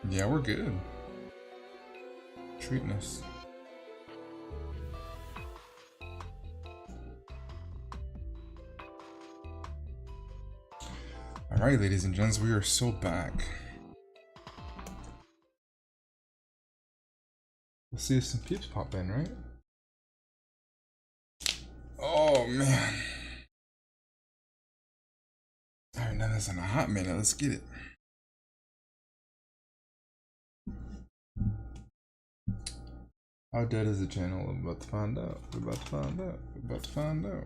Yeah, we're good. Treating us. Alright, ladies and gents, we are so back. We'll see if some peeps pop in, right? Oh man. I haven't done this in a hot minute. Let's get it. How dead is the channel? I'm about to find out. We're about to find out. We're about to find out.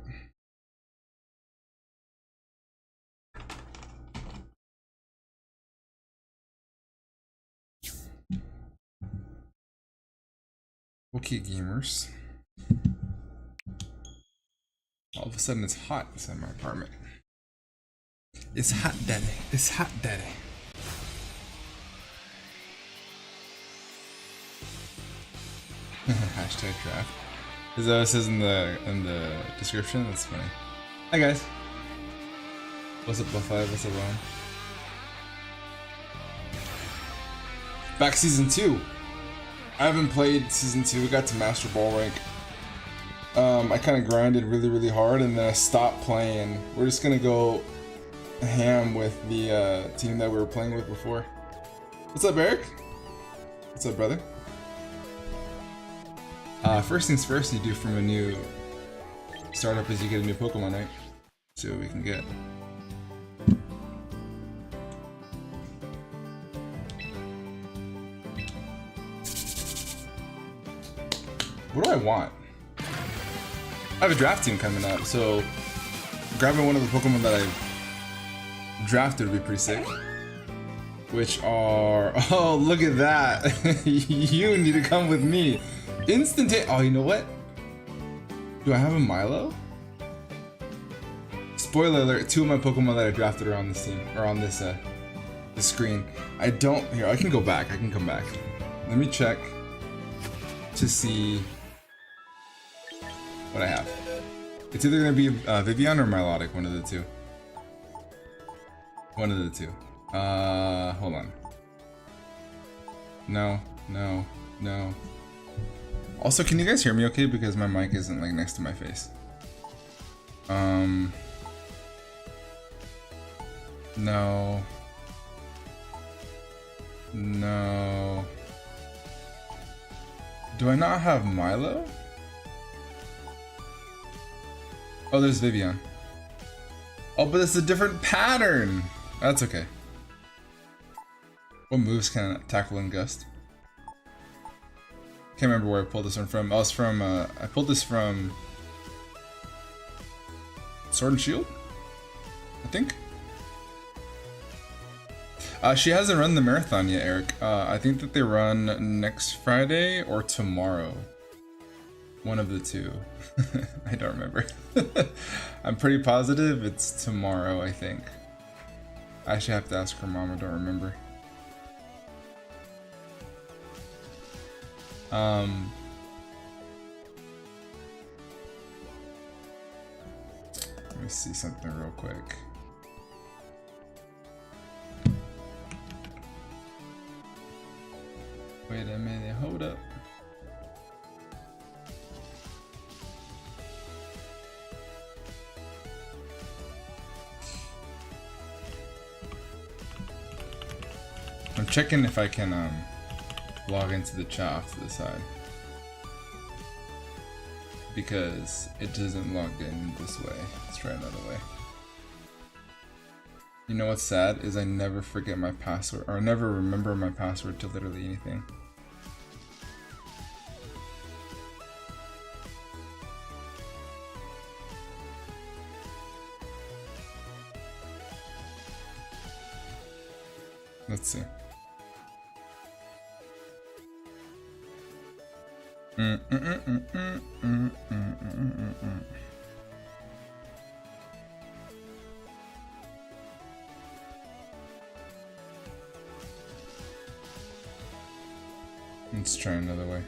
Okay, gamers. All of a sudden it's hot inside my apartment. It's hot daddy. It's hot daddy. Hashtag draft. Is that what it says in the description? That's funny. Hi guys. What's up, Buff5? What's up, Ron? Back season 2. I haven't played season 2. We got to Master Ball rank. I kind of grinded really hard and then I stopped playing. We're just gonna go ham with the team that we were playing with before. What's up, Eric? What's up, brother? First things first, you do from a new startup is you get a new Pokemon, right? See what we can get. What do I want? I have a draft team coming up, so grabbing one of the Pokemon that I drafted would be pretty sick. Which are... Oh, look at that! You need to come with me! Oh, you know what? Do I have a Milo? Spoiler alert, 2 of my Pokemon that I drafted are on this team, or on this the screen. I don't... Here, I can go back. I can come back. Let me check to see what I have. It's either going to be Vivian or Milotic, one of the two. One of the two. Hold on. No. Also, can you guys hear me okay? Because my mic isn't like next to my face. No. Do I not have Milo? Oh, there's Vivian. Oh, but it's a different pattern! That's okay. What moves can I tackle in Gust? Can't remember where I pulled this one from. Oh, it's from, I pulled this from Sword and Shield, I think. She hasn't run the marathon yet, Eric. I think that they run next Friday or tomorrow. One of the two. I don't remember. I'm pretty positive it's tomorrow, I think. I actually have to ask her mom, I don't remember. Let me see something real quick. Wait a minute, hold up. I'm checking if I can log into the chat off to the side, because it doesn't log in this way. Let's try another way. You know what's sad is I never forget my password, or I never remember my password to literally anything. Let's see. Let's try another way.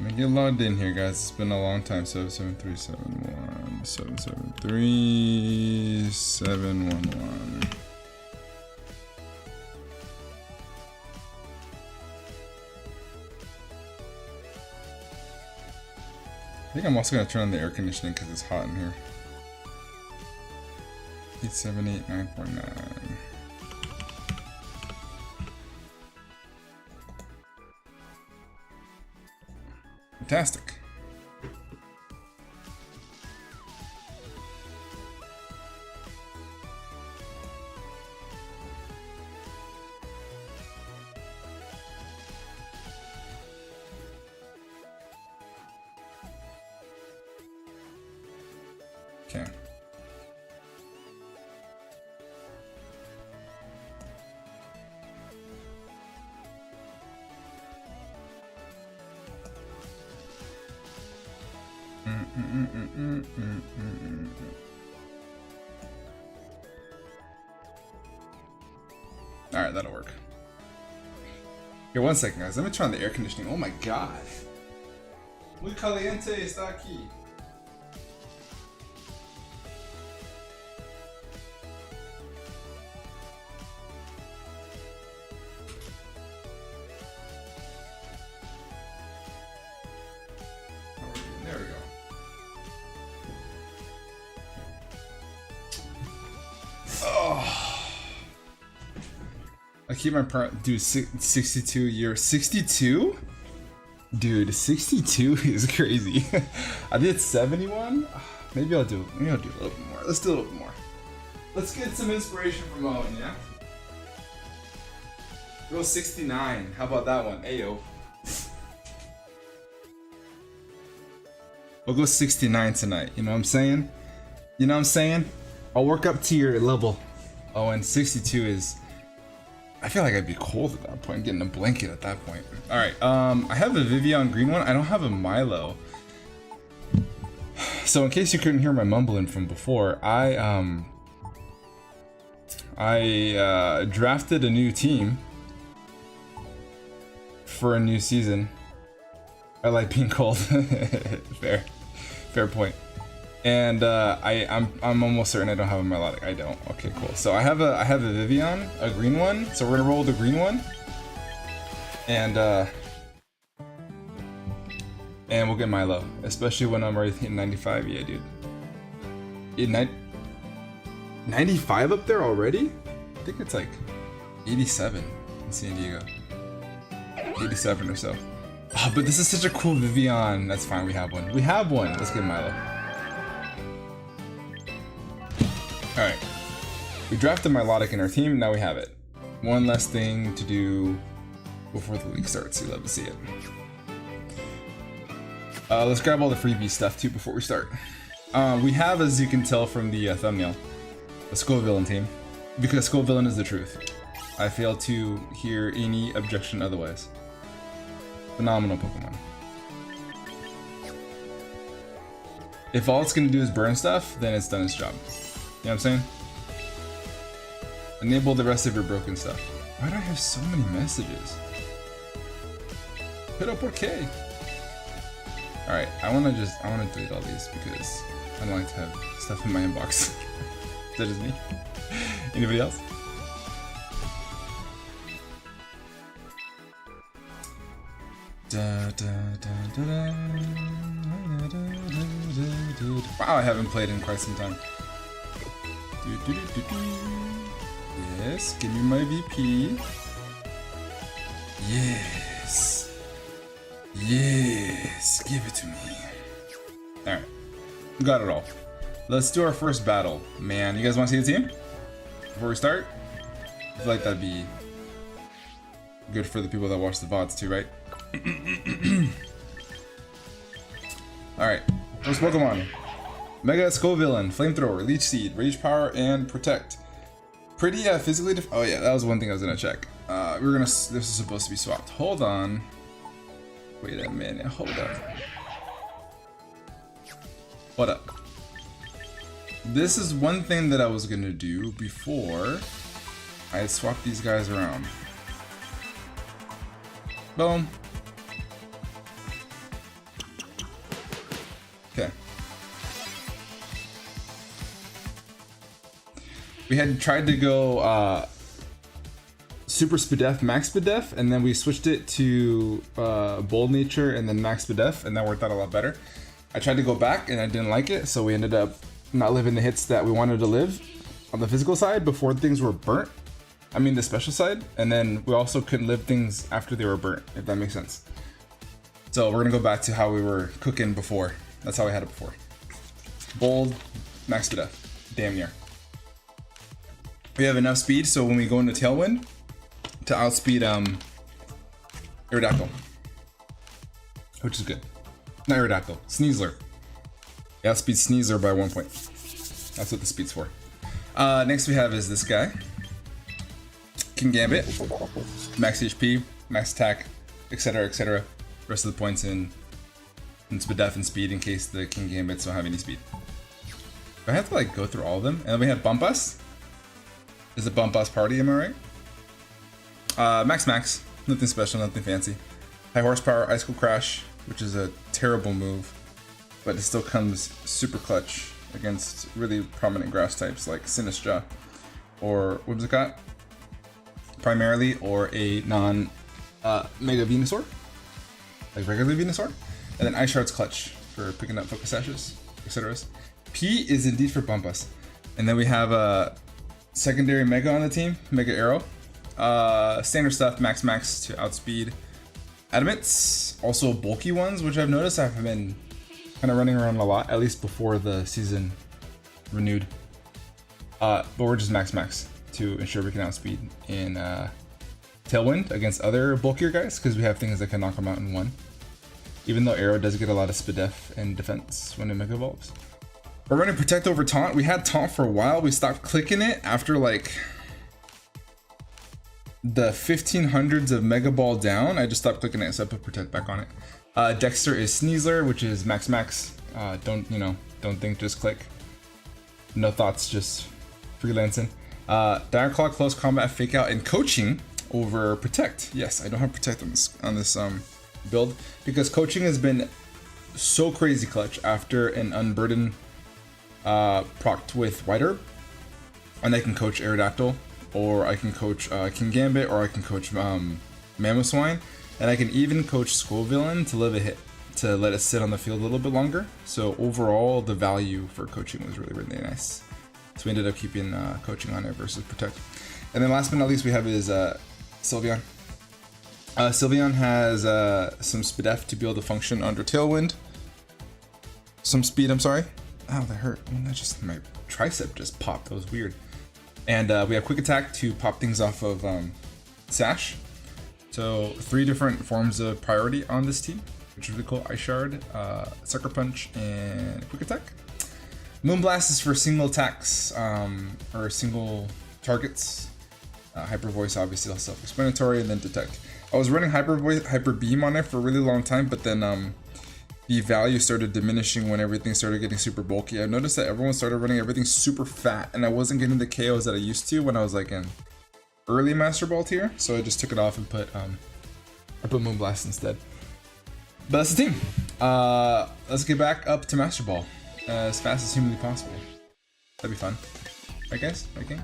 Let me get logged in here, guys. It's been a long time. 77371 773 711. I think I'm also gonna turn on the air conditioning because it's hot in here. 878949. Fantastic. Okay. Alright, that'll work. Here, 1 second, guys. Let me turn on the air conditioning. Oh my god. Muy caliente está aquí. There we go. Oh. I keep my dude, 62 years. 62? Dude, 62 is crazy. I did 71. Maybe I'll do a little bit more. Let's do a little bit more. Let's get some inspiration from Owen, yeah? Go 69. How about that one? Ayo. We'll go 69 tonight. You know what I'm saying? You know what I'm saying? I'll work up to your level. Oh, and 62 is... I feel like I'd be cold at that point, getting a blanket at that point. Alright, I have a Vivian green one. I don't have a Milo. So in case you couldn't hear my mumbling from before, I drafted a new team for a new season. I like being cold. Fair point. And I'm almost certain I don't have a melodic. I don't. Okay, cool. So I have a Vivian, a green one. So we're gonna roll the green one, and we'll get Milo, especially when I'm already hitting 95. Yeah, dude. 95 up there already? I think it's like 87 in San Diego. 87 or so. Oh, but this is such a cool Vivian. That's fine. We have one. We have one. Let's get Milo. Alright, we drafted Melodic in our team, now we have it. One less thing to do before the league starts, you love to see it. Let's grab all the freebie stuff too before we start. We have, as you can tell from the thumbnail, a Skull Villain team, because Skull Villain is the truth. I fail to hear any objection otherwise. Phenomenal Pokemon. If all it's gonna do is burn stuff, then it's done its job. You know what I'm saying? Enable the rest of your broken stuff. Why do I have so many messages? Pero por qué? Alright, I wanna delete all these because I don't like to have stuff in my inbox. Is that just me? Anybody else? Wow, I haven't played in quite some time. Yes, give me my VP. Yes. Yes, give it to me. Alright, got it all. Let's do our first battle. Man, you guys want to see the team? Before we start? I feel like that'd be good for the people that watch the VODs too, right? Alright, first Pokemon. Mega Skull Villain, Flamethrower, Leech Seed, Rage Power, and Protect. Pretty physically oh yeah, that was one thing I was gonna check. This is supposed to be swapped. Hold on. Wait a minute, hold up. What up? This is one thing that I was gonna do before I swap these guys around. Boom. we had tried to go super Spadef, max Spadef, and then we switched it to bold nature and then max Spadef, and that worked out a lot better. I tried to go back and I didn't like it, so we ended up not living the hits that we wanted to live on the physical side before things were burnt. I mean the special side, and then we also couldn't live things after they were burnt, if that makes sense. So we're gonna go back to how we were cooking before. That's how we had it before. Bold, max Spadef, damn near. We have enough speed, so when we go into Tailwind, to outspeed Aerodactyl, which is good. Not Aerodactyl, Sneasler. Yeah, outspeed Sneasler by 1 point. That's what the speed's for. Next we have is this guy, King Gambit, max HP, max attack, etc., etc. Rest of the points in Spadef and speed in case the King Gambits don't have any speed. I have to like go through all of them, and then we have Bump Us. Is a Bump Us party, am I right? Max, nothing special, nothing fancy. High horsepower, Icicle Crash, which is a terrible move, but it still comes super clutch against really prominent grass types like Sinistra or what was it got? Primarily, or a non Mega Venusaur, like regular Venusaur, and then Ice Shard's clutch for picking up Focus Ashes, etc. P is indeed for Bump Us, and then we have a secondary Mega on the team, Mega Arrow. Standard stuff, max to outspeed Adamants. Also bulky ones, which I've noticed I've been kind of running around a lot, at least before the season renewed. But we're just max to ensure we can outspeed in Tailwind against other bulkier guys, because we have things that can knock them out in one. Even though Arrow does get a lot of Spadef and defense when it Mega Evolves. We're running Protect over Taunt. We had Taunt for a while. We stopped clicking it after like the 1500s of Mega Ball down. I just stopped clicking it, so I put Protect back on it. Dexter is Sneasler, which is max. Don't think, just click. No thoughts, just freelancing. Dire Claw, Close Combat, Fake Out, and Coaching over Protect. Yes, I don't have Protect on this build because Coaching has been so crazy clutch after an Unburden procced with White Herb, and I can coach Aerodactyl, or I can coach King Gambit, or I can coach Mamoswine, and I can even coach Skull Villain to live a hit, to let it sit on the field a little bit longer. So overall, the value for coaching was really nice. So we ended up keeping coaching on it versus Protect. And then last but not least, we have is Sylveon. Sylveon has some Spadef to be able to function under Tailwind. Some speed, I'm sorry. Ow, that hurt. That just, my tricep just popped. That was weird. And we have Quick Attack to pop things off of Sash. So 3 different forms of priority on this team, which is really cool. Ice Shard, Sucker Punch, and Quick Attack. Moonblast is for single attacks, or single targets. Hyper Voice, obviously, self-explanatory, and then Detect. I was running Hyper Beam on it for a really long time, but then the value started diminishing when everything started getting super bulky. I noticed that everyone started running everything super fat, and I wasn't getting the KOs that I used to when I was like in early Master Ball tier, so I just took it off and put Moonblast instead. But that's the team. Let's get back up to Master Ball as fast as humanly possible. That'd be fun. Right, guys? Right, King?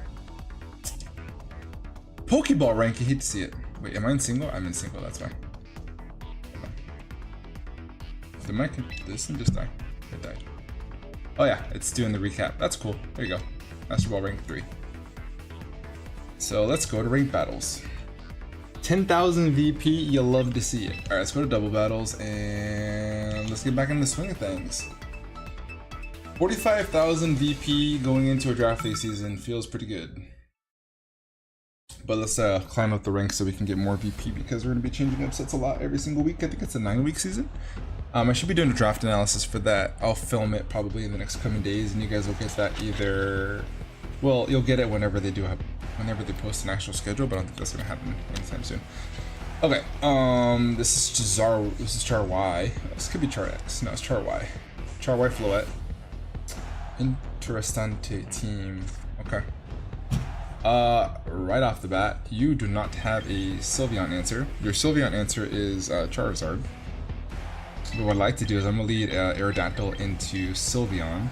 Pokeball rank, you hate to see it. Wait, am I in single? I'm in single, that's why. Did my this thing just die? It died. Oh yeah, it's doing the recap. That's cool. There you go. Master Ball rank 3. So let's go to ranked battles. 10,000 VP, you'll love to see it. Alright, let's go to double battles and let's get back in the swing of things. 45,000 VP going into a draft day season feels pretty good. But let's climb up the ranks so we can get more VP, because we're going to be changing up sets a lot every single week. I think it's a 9-week season. I should be doing a draft analysis for that. I'll film it probably in the next coming days, and you guys will get that either... Well, you'll get it whenever they post an actual schedule, but I don't think that's going to happen anytime soon. Okay, this is Char Y. This could be Char X. No, it's Char Y. Char Y Floette. Interessante team. Okay. Right off the bat, you do not have a Sylveon answer. Your Sylveon answer is Charizard. But what I'd like to do is I'm gonna lead Aerodactyl into Sylveon.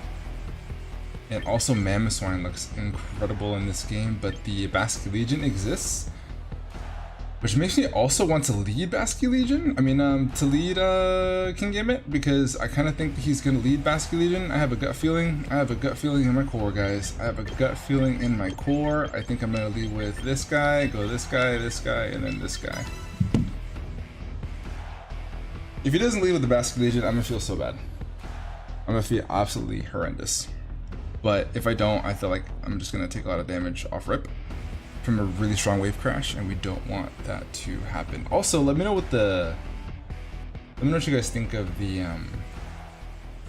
And also Mammoth Swine looks incredible in this game, but the Basque Legion exists, which makes me also want to lead Basque Legion. I mean, to lead King Gambit, because I kind of think he's gonna lead Basque Legion. I have a gut feeling. I have a gut feeling in my core, guys. I have a gut feeling in my core. I think I'm gonna lead with this guy, go this guy, and then this guy. If he doesn't lead with the Basque Legion, I'm gonna feel so bad. I'm gonna feel absolutely horrendous. But if I don't, I feel like I'm just gonna take a lot of damage off rip from a really strong wave crash, and we don't want that to happen. Also, let me know what you guys think of the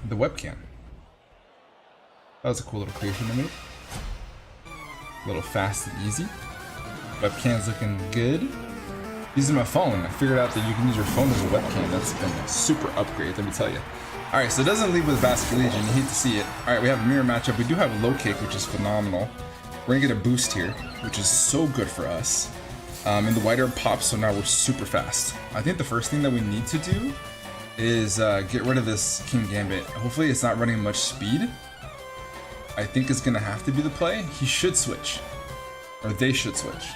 webcam. That was a cool little creation I made. A little fast and easy. Webcam's looking good. Using my phone, I figured out that you can use your phone as a webcam. That's been a super upgrade, let me tell you. Alright, so it doesn't lead with Basque Legion, you hate to see it. Alright, we have a mirror matchup. We do have a low kick, which is phenomenal. We're gonna get a boost here, which is so good for us. And the wider pops, so now we're super fast. I think the first thing that we need to do is get rid of this King Gambit. Hopefully it's not running much speed. I think it's gonna have to be the play. He should switch, or they should switch,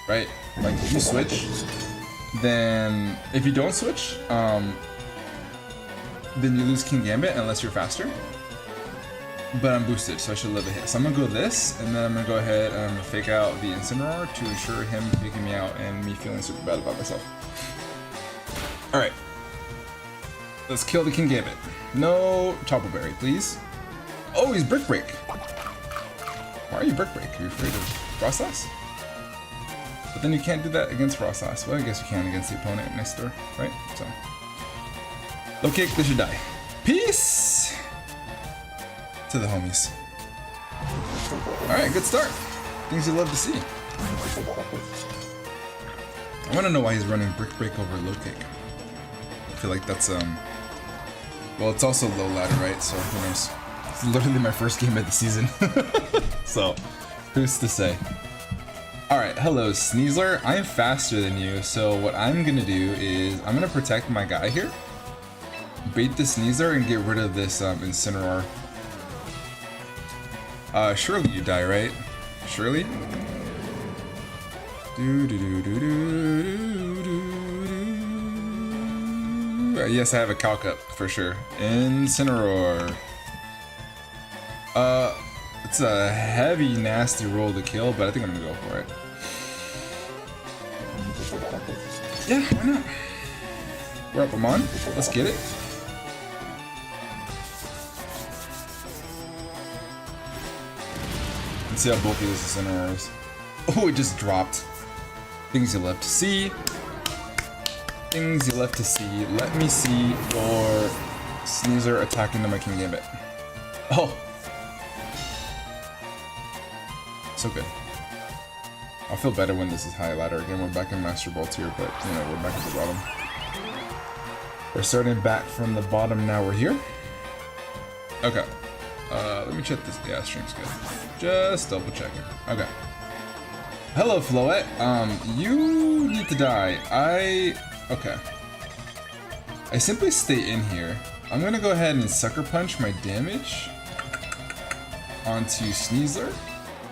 right? Like if you switch, then if you don't switch, then you lose King Gambit unless you're faster. But I'm boosted, so I should live a hit. So I'm gonna go this, and then I'm gonna go ahead and fake out the Incineroar to ensure him taking me out and me feeling super bad about myself. Alright. Let's kill the King Gambit. No Topple Berry, please. Oh, he's Brick Break. Why are you Brick Break? Are you afraid of Frostlass? But then you can't do that against Frostlass. Well, I guess you can against the opponent next door, right? So. Low kick, they should die. Peace! To the homies. Alright, good start. Things you love to see. I want to know why he's running Brick Break over low kick. I feel like that's, well, it's also low ladder, right? So, who knows? It's literally my first game of the season. So, who's to say? Alright, hello Sneasler. I'm faster than you, so what I'm gonna do is I'm gonna protect my guy here. Bait the Sneasler and get rid of this Incineroar. Surely you die, right? Surely? Yes, I have a calc up for sure. Incineroar. It's a heavy, nasty roll to kill, but I think I'm gonna go for it. Yeah, why not? We're up, I'm on. Let's get it. Let's see how bulky this Incineroar is. Oh, it just dropped. Things you left to see. Things you left to see. Let me see your Sneasler attacking the my King Gambit. Oh. So good. I'll feel better when this is high ladder again. We're back in Master Ball tier, but you know, we're back at the bottom. We're starting back from the bottom, now we're here. Okay. Let me check this. Yeah, stream's good. Just double checking. Okay. Hello, Floette. You need to die. Okay. I simply stay in here. I'm gonna go ahead and Sucker Punch my damage onto Sneasler,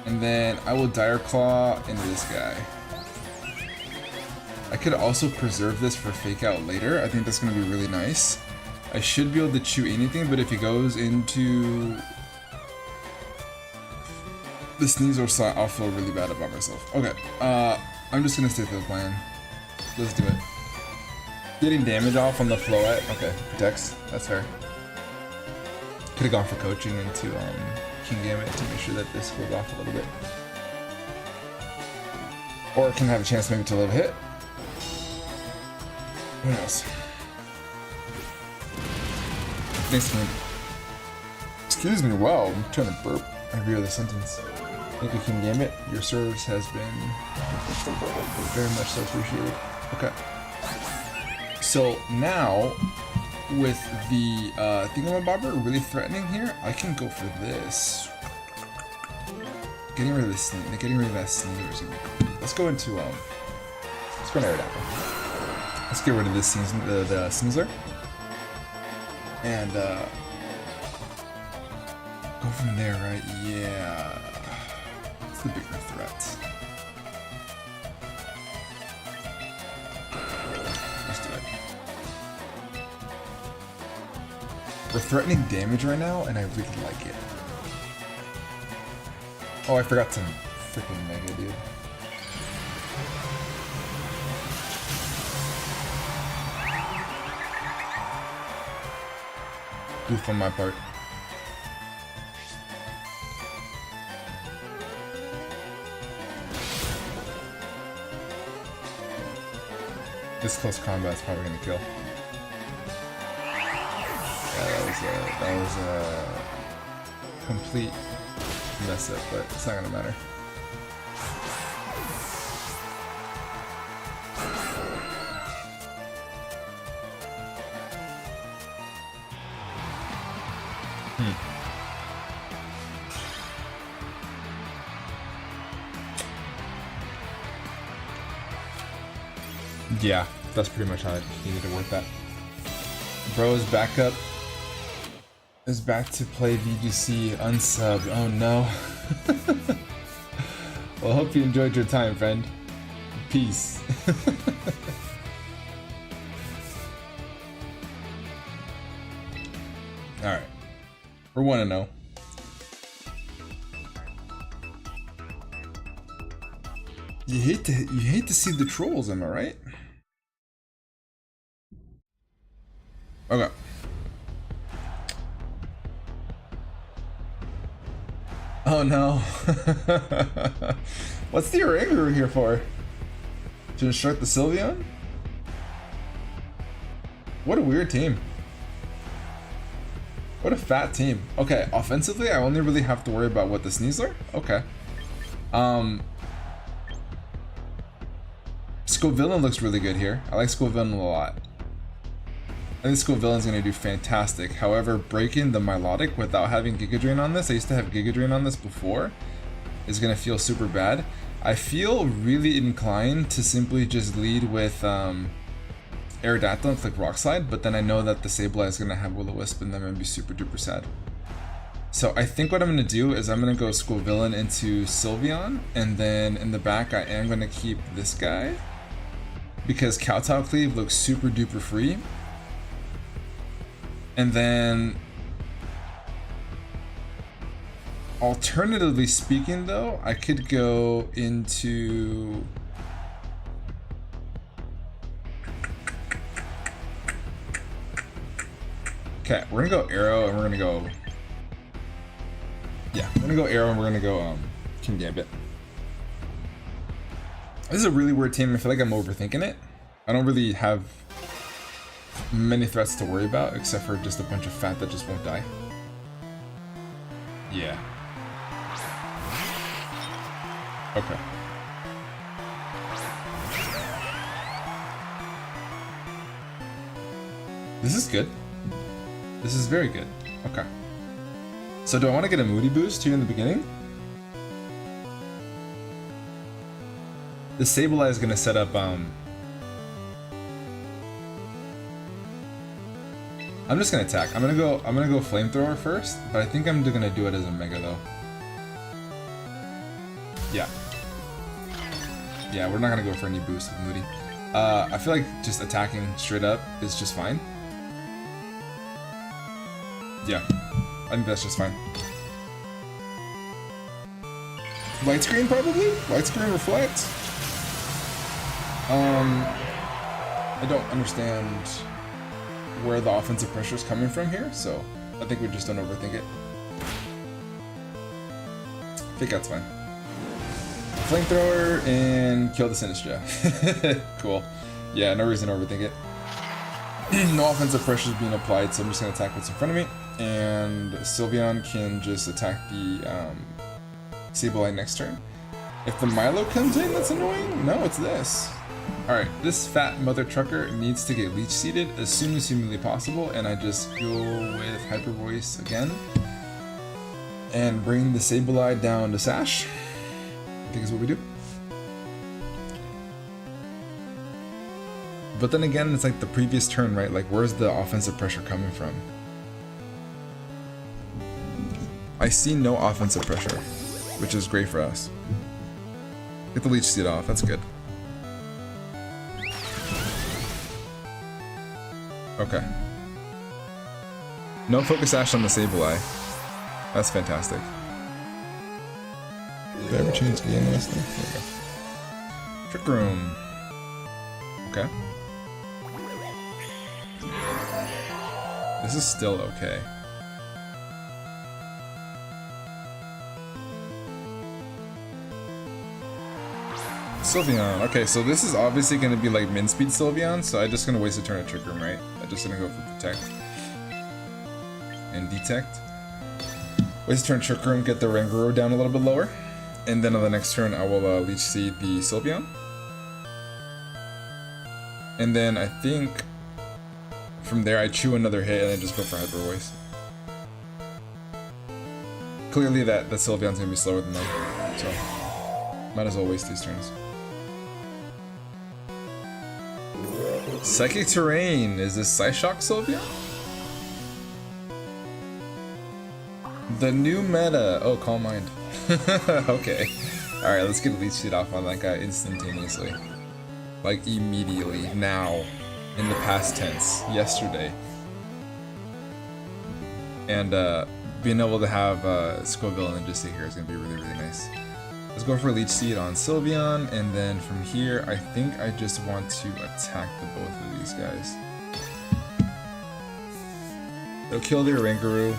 and then I will Dire Claw into this guy. I could also preserve this for fake out later. I think that's gonna be really nice. I should be able to chew anything, but if he goes into the Sneasler slot, I'll feel really bad about myself. Okay, I'm just gonna stick to the plan. Let's do it. Getting damage off on the Floette. Okay, protects. That's fair. Could have gone for coaching into King Gambit to make sure that this goes off a little bit. Or can have a chance maybe to live a hit. Who knows? Thanks, man. Excuse me, wow, I'm trying to burp every other sentence. Thank you, King Gambit. Your service has been very much so appreciated. Okay. So now, with the thingamabobber really threatening here, I can go for this. Getting rid of this, getting rid of that Sneasler is gonna be cool. Let's go into let's go Air Apple. Let's get rid of this Sneasler. And go go from there, right? Yeah. What's the bigger threat? Let's do it. We're threatening damage right now, and I really like it. Oh, I forgot to freaking mega, dude. Goof on my part. This close combat is probably gonna kill. Yeah, that was a complete mess up, but it's not gonna matter. Yeah, that's pretty much how I needed to work that. Bro's backup is back to play VGC unsubbed. Oh no. Well, hope you enjoyed your time, friend. Peace. Alright. We're 1-0. You hate to see the trolls, am I right? Okay. Oh no. What's the Orangu here for? To instruct the Sylveon? What a weird team. What a fat team. Okay, offensively, I only really have to worry about what the Sneasler? Okay. Scovillain looks really good here. I like Scovillain a lot. I think Scovillain's gonna do fantastic. However, breaking the Milotic without having Giga Drain on this, I used to have Giga Drain on this before, is gonna feel super bad. I feel really inclined to simply just lead with Aerodactyl and click Rock Slide, but then I know that the Sableye is gonna have Will-O-Wisp and then I'm gonna be super duper sad. So I think what I'm gonna do is I'm gonna go Scovillain into Sylveon, and then in the back I am gonna keep this guy because Kowtow Cleave looks super duper free. And then, alternatively speaking though, I could go into... Okay, we're gonna go Arrow and we're gonna go... Yeah, we're gonna go Arrow and we're gonna go King Gambit. This is a really weird team. I feel like I'm overthinking it. I don't really have many threats to worry about, except for just a bunch of fat that just won't die. Yeah. Okay. This is good. This is very good. Okay. So do I want to get a Moody boost here in the beginning? The Sableye is going to set up I'm just gonna attack. I'm gonna go Flamethrower first, but I think I'm gonna do it as a Mega though. Yeah. Yeah, we're not gonna go for any boost with Moody. I feel like just attacking straight up is just fine. Yeah, I think that's just fine. Light Screen probably? Light Screen Reflect? I don't understand where the offensive pressure is coming from here, so I think we just don't overthink it. I think that's fine. Flamethrower and kill the Sinistcha. Cool. Yeah, no reason to overthink it. No offensive pressure is being applied, so I'm just going to attack what's in front of me. And Sylveon can just attack the Sableye next turn. If the Milo comes in, that's annoying. No, it's this. Alright, this fat mother trucker needs to get leech seeded as soon as humanly possible, and I just go with Hyper Voice again. And bring the Sableye down to Sash. I think is what we do. But then again, it's like the previous turn, right? Like, where's the offensive pressure coming from? I see no offensive pressure, which is great for us. Get the Leech Seed off, that's good. Okay. No Focus Sash on the Sableye. That's fantastic. Did I ever change the game last thing? There we go. Trick Room. Okay. This is still okay. Sylveon. Okay, so this is obviously going to be like min speed Sylveon, so I'm just going to waste a turn at Trick Room, right? I'm just going to go for Protect. And Detect. Waste a turn Trick Room, get the Ranguru down a little bit lower. And then on the next turn, I will Leech Seed the Sylveon. And then I think from there I chew another hit and then just go for Hyper Voice. Clearly that Sylveon's gonna be slower than them, so might as well waste these turns. Psychic Terrain, is this Psyshock Sylveon? The new meta. Oh, Calm Mind. Okay. Alright, let's get Leech Seed off on that guy instantaneously. Like immediately, now, in the past tense, yesterday. And being able to have Scoville and just sit here is going to be really, really nice. Let's go for Leech Seed on Sylveon, and then from here, I think I just want to attack the both of these guys. They'll kill their Ranguru.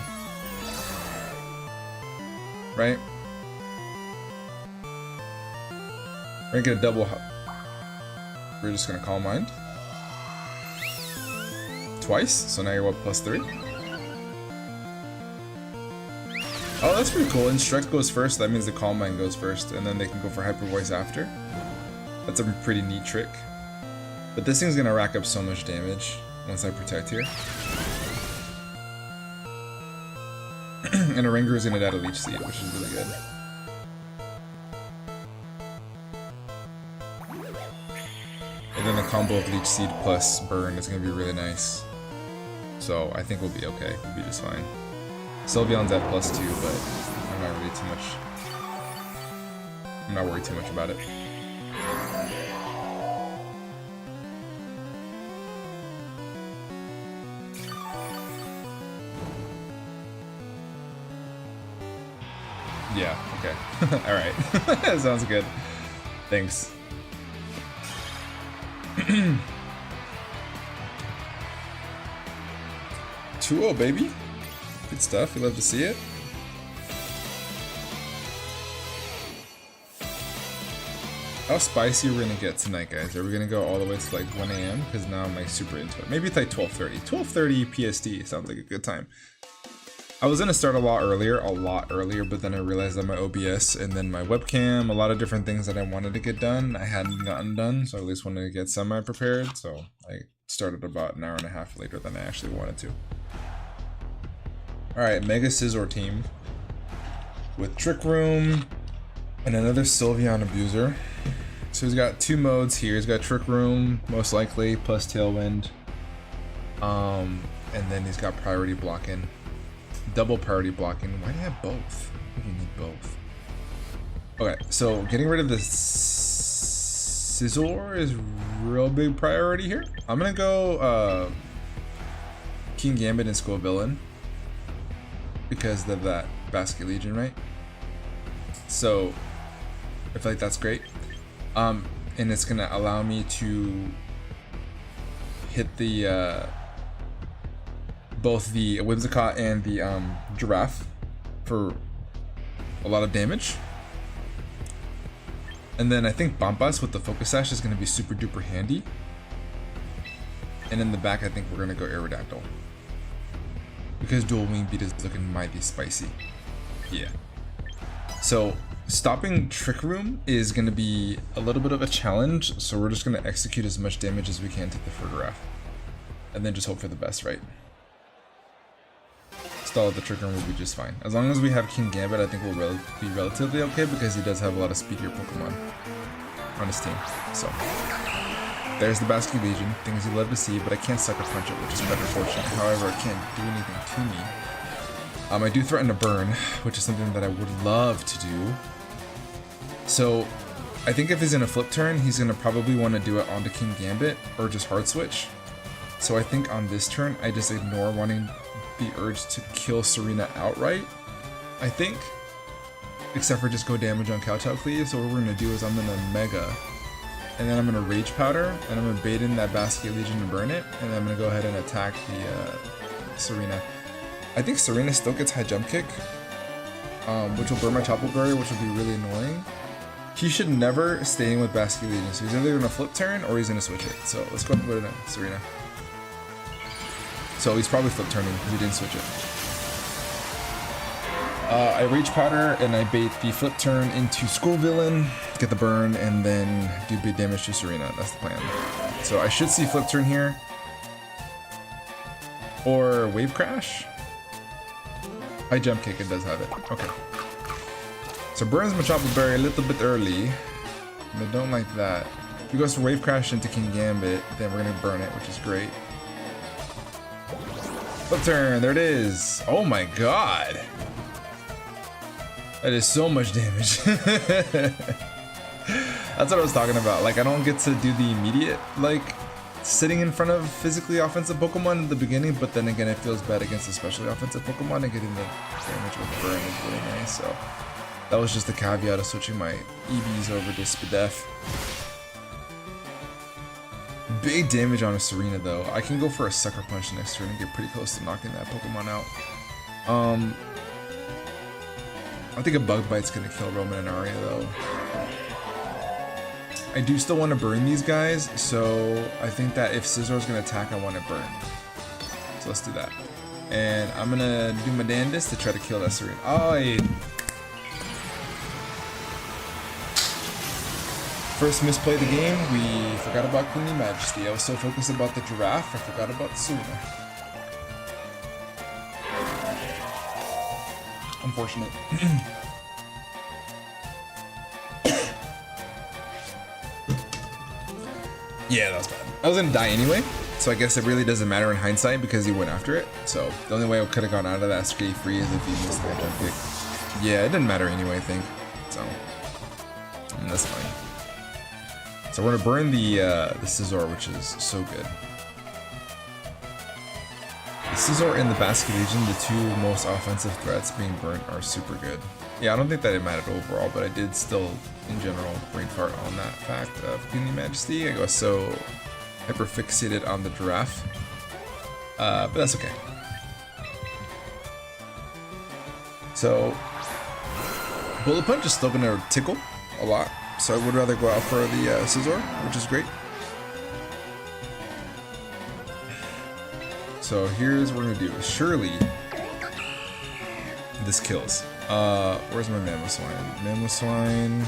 Right? We're gonna get a double. We're just gonna Calm Mind. Twice, so now you're what, +3? Oh, that's pretty cool. Instruct goes first, that means the Calm Mind goes first, and then they can go for Hyper Voice after. That's a pretty neat trick. But this thing's gonna rack up so much damage once I Protect here. And a Ranguru is gonna die to Leech Seed, which is really good. And then the combo of Leech Seed plus Burn is gonna be really nice. So I think we'll be okay. We'll be just fine. Sylveon's at +2, but I'm not really too much. I'm not worried too much about it. Yeah, okay. Alright. That sounds good. Thanks. 2-0, baby. Good stuff. We love to see it. How spicy are we gonna get tonight, guys? Are we gonna go all the way to like 1 AM? Because now I'm like super into it. Maybe it's like 12:30. 12:30 PST sounds like a good time. I was gonna start a lot earlier, but then I realized that my OBS and then my webcam, a lot of different things that I wanted to get done, I hadn't gotten done, so I at least wanted to get semi-prepared, so I started about an hour and a half later than I actually wanted to. Alright, Mega Scizor team with Trick Room and another Sylveon Abuser. So he's got two modes here. He's got Trick Room, most likely, plus Tailwind. And then he's got Priority Blocking. Double Priority Blocking. Why do you have both? I think you need both. Okay, so getting rid of the Scizor is real big priority here. I'm gonna go King Gambit and Scovillain because of that Basket Legion, right? So I feel like that's great. And it's gonna allow me to hit the both the Whimsicott and the Giraffe for a lot of damage. And then I think Bombas with the Focus Sash is going to be super duper handy. And in the back I think we're going to go Aerodactyl, because Dual Wing Beat is looking mighty spicy. Yeah. So stopping Trick Room is going to be a little bit of a challenge, so we're just going to execute as much damage as we can to the Farigiraf. And then just hope for the best, right? Stall the Trick Room will be just fine. As long as we have King Gambit, I think we'll be relatively okay, because he does have a lot of speedier Pokemon on his team. So there's the Basket Legion, things you love to see, but I can't Sucker Punch it, which is quite unfortunate. However, it can't do anything to me. I do threaten to burn, which is something that I would love to do. So I think if he's in a flip turn, he's going to probably want to do it onto King Gambit or just hard switch. So I think on this turn, I just ignore wanting the urge to kill Serena outright, I think. Except for just go damage on Kowtow Cleave. So what we're going to do is I'm going to Mega, and then I'm going to Rage Powder, and I'm going to bait in that Basket Legion and burn it, and then I'm going to go ahead and attack the Serena. I think Serena still gets high jump kick, which will burn my Topple Barrier, which will be really annoying. He should never stay in with Basket Legion, so he's either going to flip turn or he's going to switch it. So let's go ahead and put it in Serena. So he's probably flip turning because he didn't switch it. I Rage Powder and I bait the flip turn into School Villain, get the burn, and then do big damage to Serena. That's the plan. So I should see flip turn here. Or Wave Crash. High jump kick, it does have it. Okay. So burns Machopper Berry a little bit early. And I don't like that. If he goes for Wave Crash into King Gambit, then we're gonna burn it, which is great. Flip turn, there it is. Oh my god. That is so much damage. That's what I was talking about. Like, I don't get to do the immediate, like, sitting in front of physically offensive Pokemon in the beginning, but then again, it feels bad against especially offensive Pokemon, and getting the damage with burn is really nice. So that was just the caveat of switching my EVs over to Spadef. Big damage on a Serena though. I can go for a Sucker Punch next turn and get pretty close to knocking that Pokemon out. I think a Bug Bite's gonna kill Roman and Arya though. I do still want to burn these guys, so I think that if Scissor's gonna attack, I want it burned. So let's do that. And I'm gonna do my damnedest to try to kill that Serena. Oh, first misplay of the game, we forgot about Queenly Majesty. I was so focused about the giraffe, I forgot about Serena. Unfortunate. Yeah, that was bad. I was gonna die anyway, so I guess it really doesn't matter in hindsight because he went after it. So the only way I could have gone out of that scathe free is if he missed that jump kick. Yeah, it didn't matter anyway, I think. So that's fine. So we're gonna burn the Scizor, which is so good. The Scizor and the Basket Legion, the two most offensive threats being burnt, are super good. Yeah, I don't think that it mattered overall, but I did still, in general, brain fart on that fact of Queenly Majesty. I got so hyper fixated on the giraffe, but that's okay. So, Bullet Punch is still gonna tickle a lot, so I would rather go out for the Scizor, which is great. So here's what we're gonna do. Surely this kills. Where's my Mamoswine? Mamoswine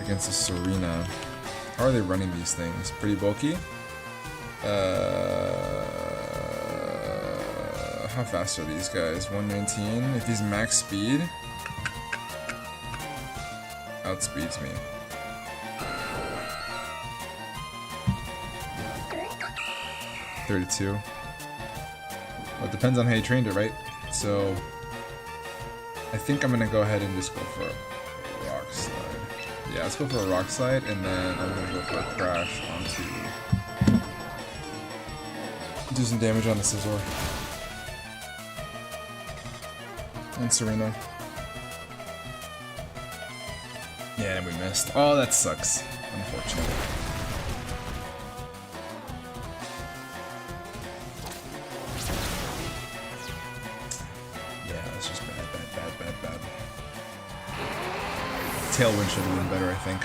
against a Serena. How are they running these things? Pretty bulky. How fast are these guys? 119. If he's max speed, outspeeds me. $32. Well, it depends on how you trained it, right? So I think I'm gonna go ahead and just go for a Rock Slide. Yeah, let's go for a Rock Slide, and then I'm gonna go for a Crash onto. Do some damage on the Scizor. And Serena. Yeah, we missed. Oh, that sucks. Unfortunately. Bad. Tailwind should have been better, I think.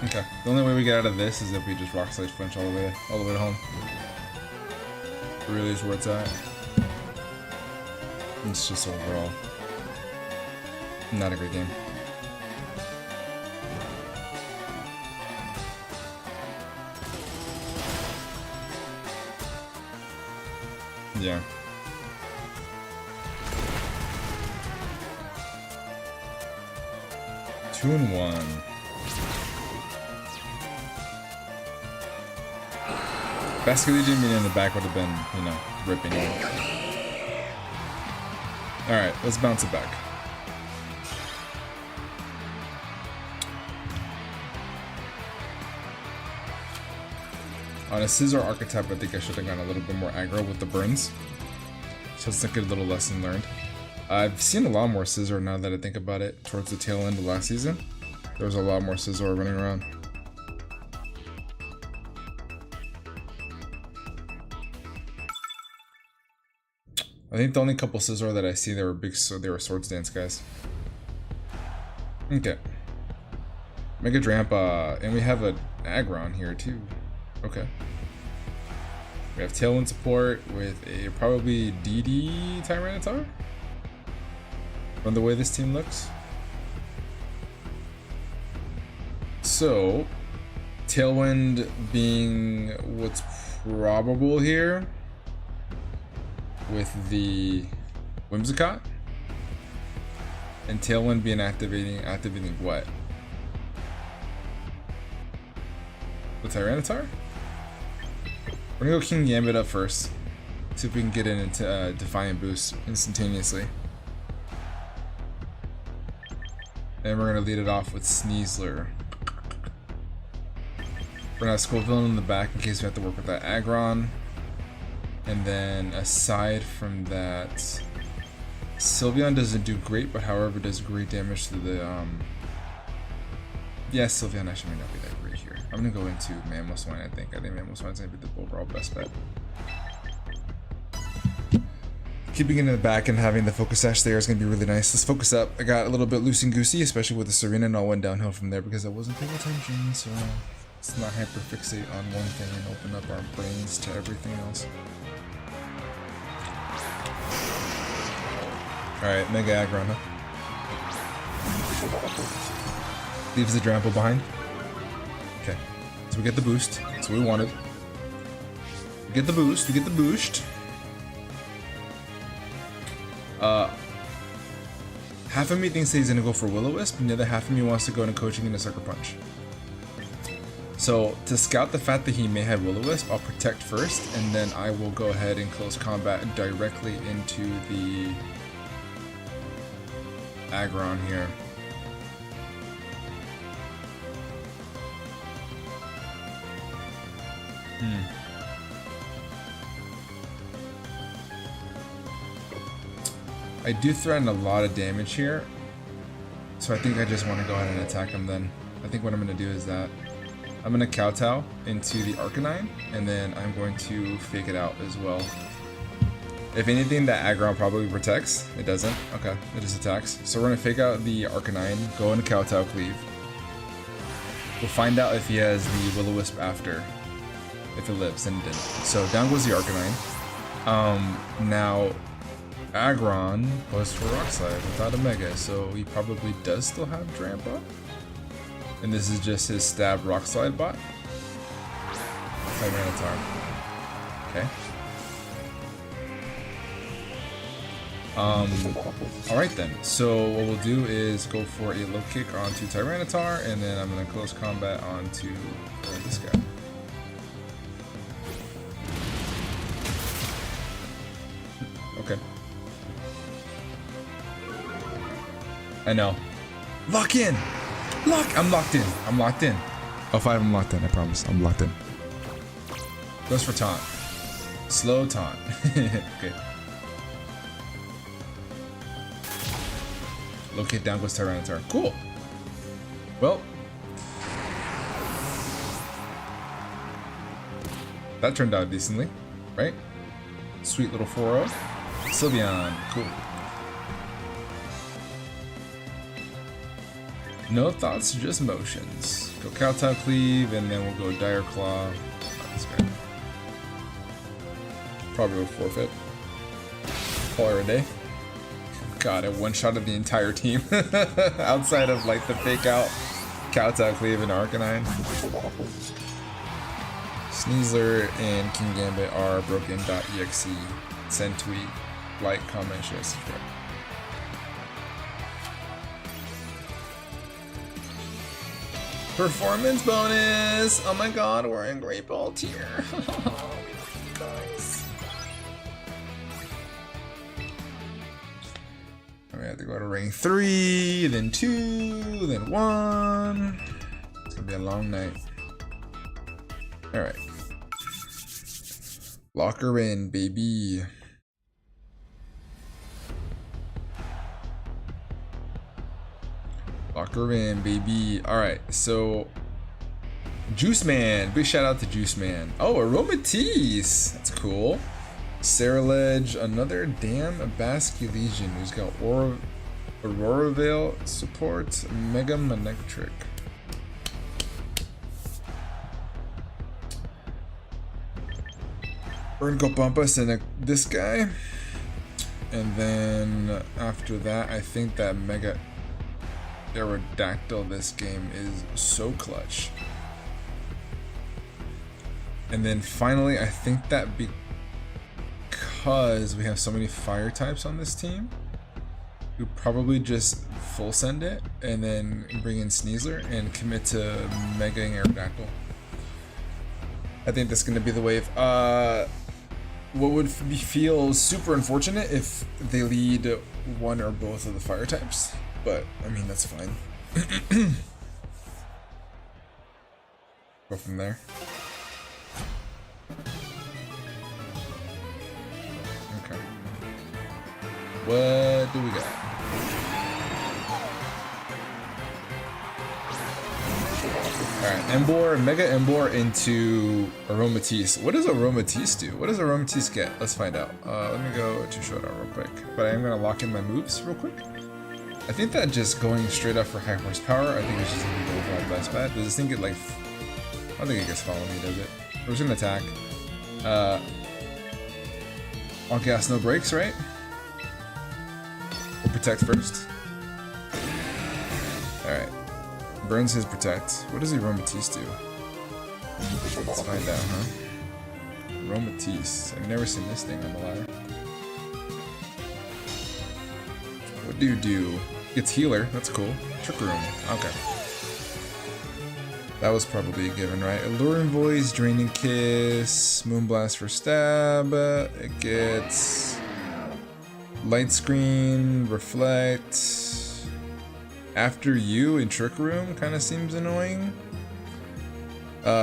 Okay, the only way we get out of this is if we just Rock Slide flinch all the way to home. It really is where it's at. It's just overall not a great game. Yeah. Two and one. Basket Legion being in the back would have been, you know, ripping you. Alright, let's bounce it back. On a Scissor archetype, I think I should have gone a little bit more aggro with the burns. So it's like a little lesson learned. I've seen a lot more Scissor now that I think about it. Towards the tail end of last season, there was a lot more Scissor running around. I think the only couple Scissor that I see, they were big, so they were Swords Dance guys. Okay. Mega Drampa, and we have an Aggron here too. Okay. We have Tailwind support with a probably DD Tyranitar. From the way this team looks. So, Tailwind being what's probable here. With the Whimsicott, and Tailwind being activating what? The Tyranitar? We're gonna go King Gambit up first. See if we can get in into Defiant Boost instantaneously. And we're gonna lead it off with Sneasler. We're gonna have Skullvillain in the back in case we have to work with that Aggron. And then aside from that, Sylveon doesn't do great, but however does great damage to the yeah, Sylveon actually may not be that great here. I'm gonna go into Mamoswine, I think. I think Mamoswine's gonna be the overall best bet. Keeping it in the back and having the Focus Sash there is gonna be really nice. Let's focus up. I got a little bit loosey-goosey, especially with the Serena, and all went downhill from there because I wasn't paying attention, so let's not hyperfixate on one thing and open up our brains to everything else. Alright, Mega Aggron, huh? Leaves the Drample behind. Okay. So we get the boost. That's what we wanted. We get the boost. We get the boost. Half of me thinks that he's gonna go for Will-O-Wisp, and the other half of me wants to go into Coaching into Sucker Punch. So, to scout the fact that he may have Will-O-Wisp, I'll protect first, and then I will go ahead and close combat directly into the Aggron here. I do threaten a lot of damage here, so I think I just want to go ahead and attack him then. I think what I'm going to do is that I'm going to Kowtow into the Arcanine, and then I'm going to fake it out as well. If anything, that Aggron probably protects. It doesn't. Okay, it just attacks. So we're going to fake out the Arcanine, go into Kowtow Cleave. We'll find out if he has the Will-O-Wisp after. If it lives, and it didn't. So down goes the Arcanine. Now, Aggron goes for Rock Slide without a Mega, so he probably does still have Drampa. And this is just his stab Rock Slide bot. Tyranitar. Okay. Alright then, so what we'll do is go for a low kick onto Tyranitar, and then I'm going to close combat onto this guy. Okay. I know. Lock in! Lock! I'm locked in. I'm locked in. Oh, 5, I'm locked in, I promise. I'm locked in. Goes for taunt. Slow taunt. Okay. Locate down goes Tyranitar. Cool. Well, that turned out decently, right? Sweet little 4-0. Sylveon. Cool. No thoughts, just motions. Go Kowtow Cleave, and then we'll go Dire Claw. This guy. Probably will forfeit. Call her a day. God, I one-shotted the entire team outside of like the fake out Kowtow Cleave and Arcanine. Sneasler and King Gambit are broken.exe. Send tweet, like, comment, share, subscribe. Performance bonus! Oh my god, we're in Great Ball tier. Nice. We have to go to ring 3, then 2, then 1. It's gonna be a long night. Alright. Lock her in, baby. Lock her in, baby. Alright, so Juice Man. Big shout out to Juice Man. Oh, Aromatisse. That's cool. Saraledge, another damn Basculesian who's got Aurora Veil support, Mega Manectric. We're gonna go bump us in this guy. And then after that, I think that Mega Aerodactyl this game is so clutch. And then finally, I think that because we have so many fire types on this team, we probably just full send it and then bring in Sneasler and commit to Mega Aerodactyl. I think that's going to be the wave. What would feel super unfortunate if they lead one or both of the fire types, but I mean, that's fine. Go from there. Okay. What do we got? Alright, Embor, Mega Embor into Aromatisse. What does Aromatisse do? What does Aromatisse get? Let's find out. Let me go to Showdown real quick. But I am going to lock in my moves real quick. I think that just going straight up for high horsepower, I think it's just going to be the overall best bet. Does this thing get like... I don't think it gets follow me, does it? We're just going to attack. All gas, no brakes, right? We'll protect first. Alright. Burns his protect. What does Aromatisse do? Let's find out, huh? Aromatisse. I've never seen this thing on the ladder. What do you do? It's healer. That's cool. Trick Room. Okay. That was probably a given, right? Alluring Voice, Draining Kiss, Moonblast for stab. It gets Light Screen, Reflect. After You in Trick Room kind of seems annoying.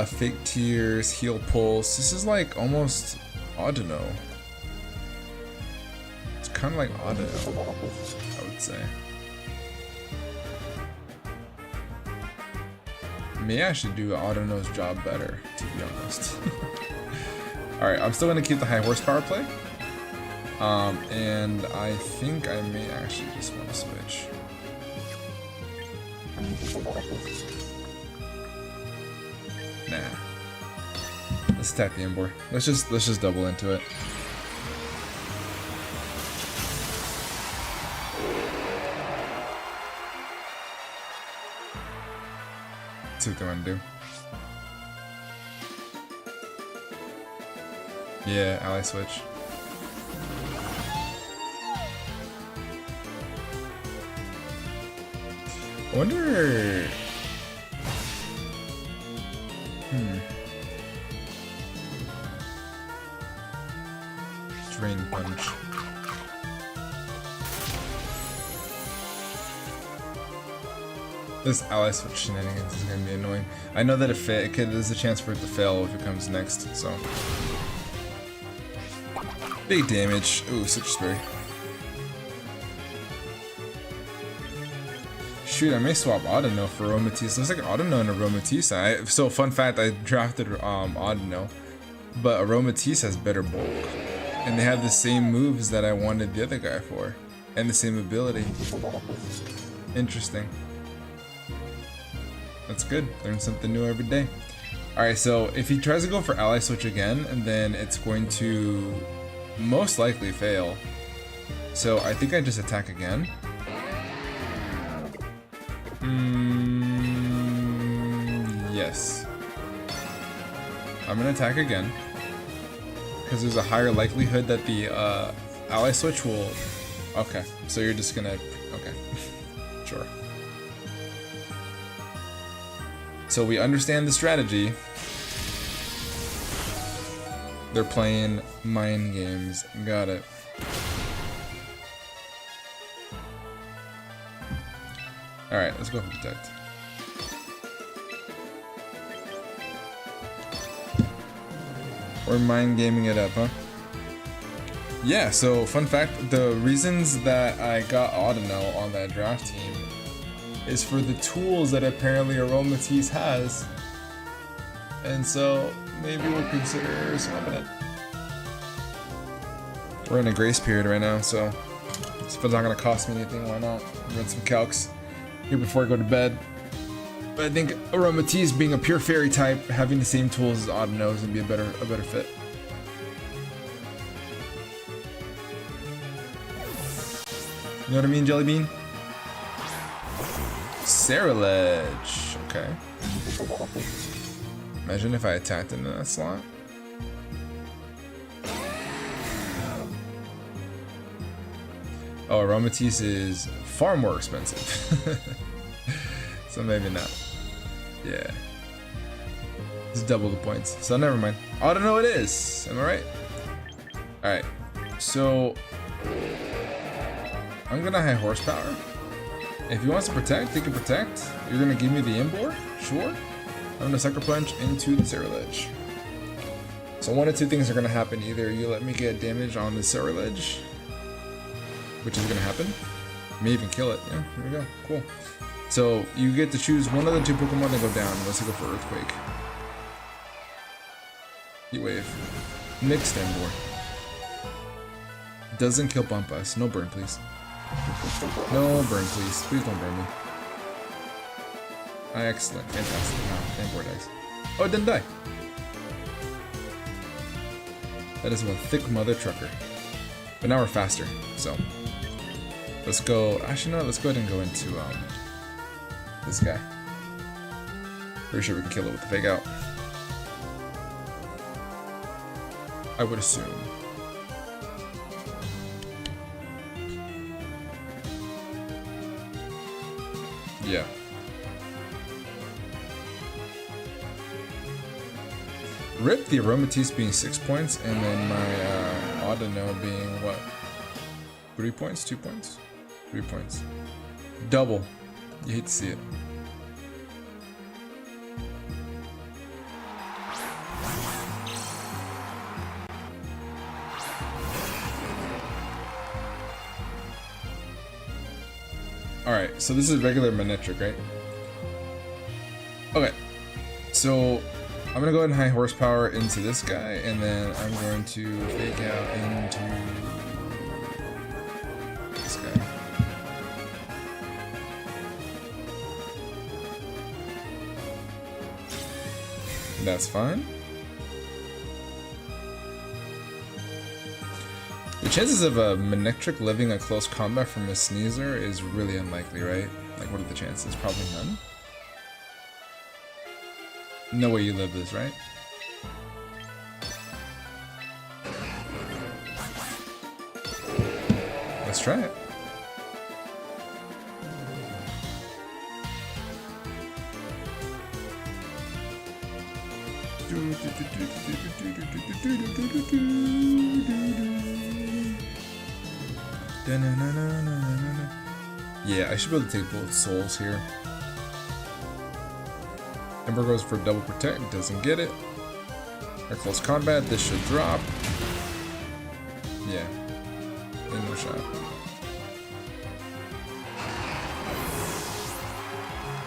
Fake Tears, Heal Pulse. This is like almost Audino. It's kind of like Audino, I would say. May actually do Audino's job better, to be honest. Alright, I'm still going to keep the high horsepower play. And I think I may actually just want to switch. Nah. Let's attack the Embor. Let's just double into it. Let's see what they want to do. Yeah, ally switch. I wonder... Drain Punch. This ally switch shenanigans is gonna be annoying. I know that there's a chance for it to fail if it comes next, so... Big damage. Ooh, Citrus Berry. Shoot, I may swap Audino for Aromatisse. Looks like Audino and Aromatisse. So, fun fact, I drafted Audino, but Aromatisse has better bulk. And they have the same moves that I wanted the other guy for. And the same ability. Interesting. That's good. Learn something new every day. Alright, so if he tries to go for ally switch again, and then it's going to most likely fail. So I think I just attack again. Yes. I'm gonna attack again. Because there's a higher likelihood that the ally switch will... Okay, so you're just gonna... Okay. Sure. So we understand the strategy. They're playing mind games. Got it. Alright, let's go for protect. We're mind gaming it up, huh? Yeah, so fun fact, the reasons that I got Audino on that draft team is for the tools that apparently Aromatisse has. And so maybe we'll consider swapping it. We're in a grace period right now, so if it's not gonna cost me anything, why not? Run some calcs here before I go to bed. But I think Aromatisse being a pure fairy type, having the same tools as Audino is gonna be a better fit. You know what I mean, Jellybean? Ceruledge. Okay. Imagine if I attacked into that slot. Oh, Aromatisse is far more expensive. So maybe not. Yeah. It's double the points. So never mind. Audino it is. Am I right? Alright. So I'm gonna high horsepower. If he wants to protect, he can protect. You're gonna give me the Imbor? Sure. I'm gonna Sucker Punch into the Ceruledge. So one of two things are gonna happen. Either you let me get damage on the Ceruledge, which is gonna happen. May even kill it. Yeah, here we go. Cool. So you get to choose one of the two Pokemon that go down unless you go for Earthquake. Heat Wave. Next Imbor. Doesn't kill Bumpus. No burn, please. No burn, please. Please don't burn me. Ah, excellent. Fantastic. Wow, Imbor dies. Oh, it didn't die. That is one thick mother trucker. But now we're faster, so let's go. Actually, no. Let's go ahead and go into this guy. Pretty sure we can kill it with the Fake Out. I would assume. Yeah. Rip the Aromatisse being 6 points, and then my Audino being what? 3 points? 2 points? 3 points. Double. You hate to see it. Alright, so this is regular Manectric, right? Okay, so I'm gonna go ahead and high horsepower into this guy, and then I'm going to Fake Out into this guy. That's fine. The chances of a Manectric living a close combat from a Sneasler is really unlikely, right? Like, what are the chances? Probably none. No way you live this, right? Let's try it. Yeah, I should be able to take both souls here. Ember goes for double protect, doesn't get it. Or close combat, this should drop. Yeah, ain't no shot.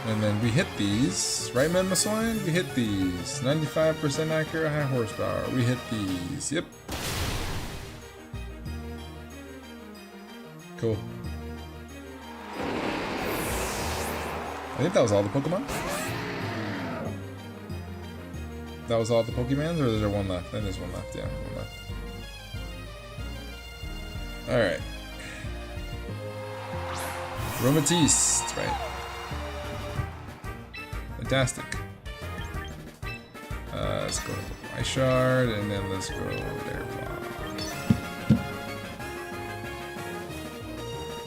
And then we hit these, right, Memaswine? We hit these. 95% accurate, high horsepower. We hit these. Yep. Cool. I think that was all the Pokemon. That was all the Pokemons, or is there one left? I think there's one left, yeah, one left. Alright. Aromatisse, that's right. Fantastic. Let's go Ice Shard, and then let's go there.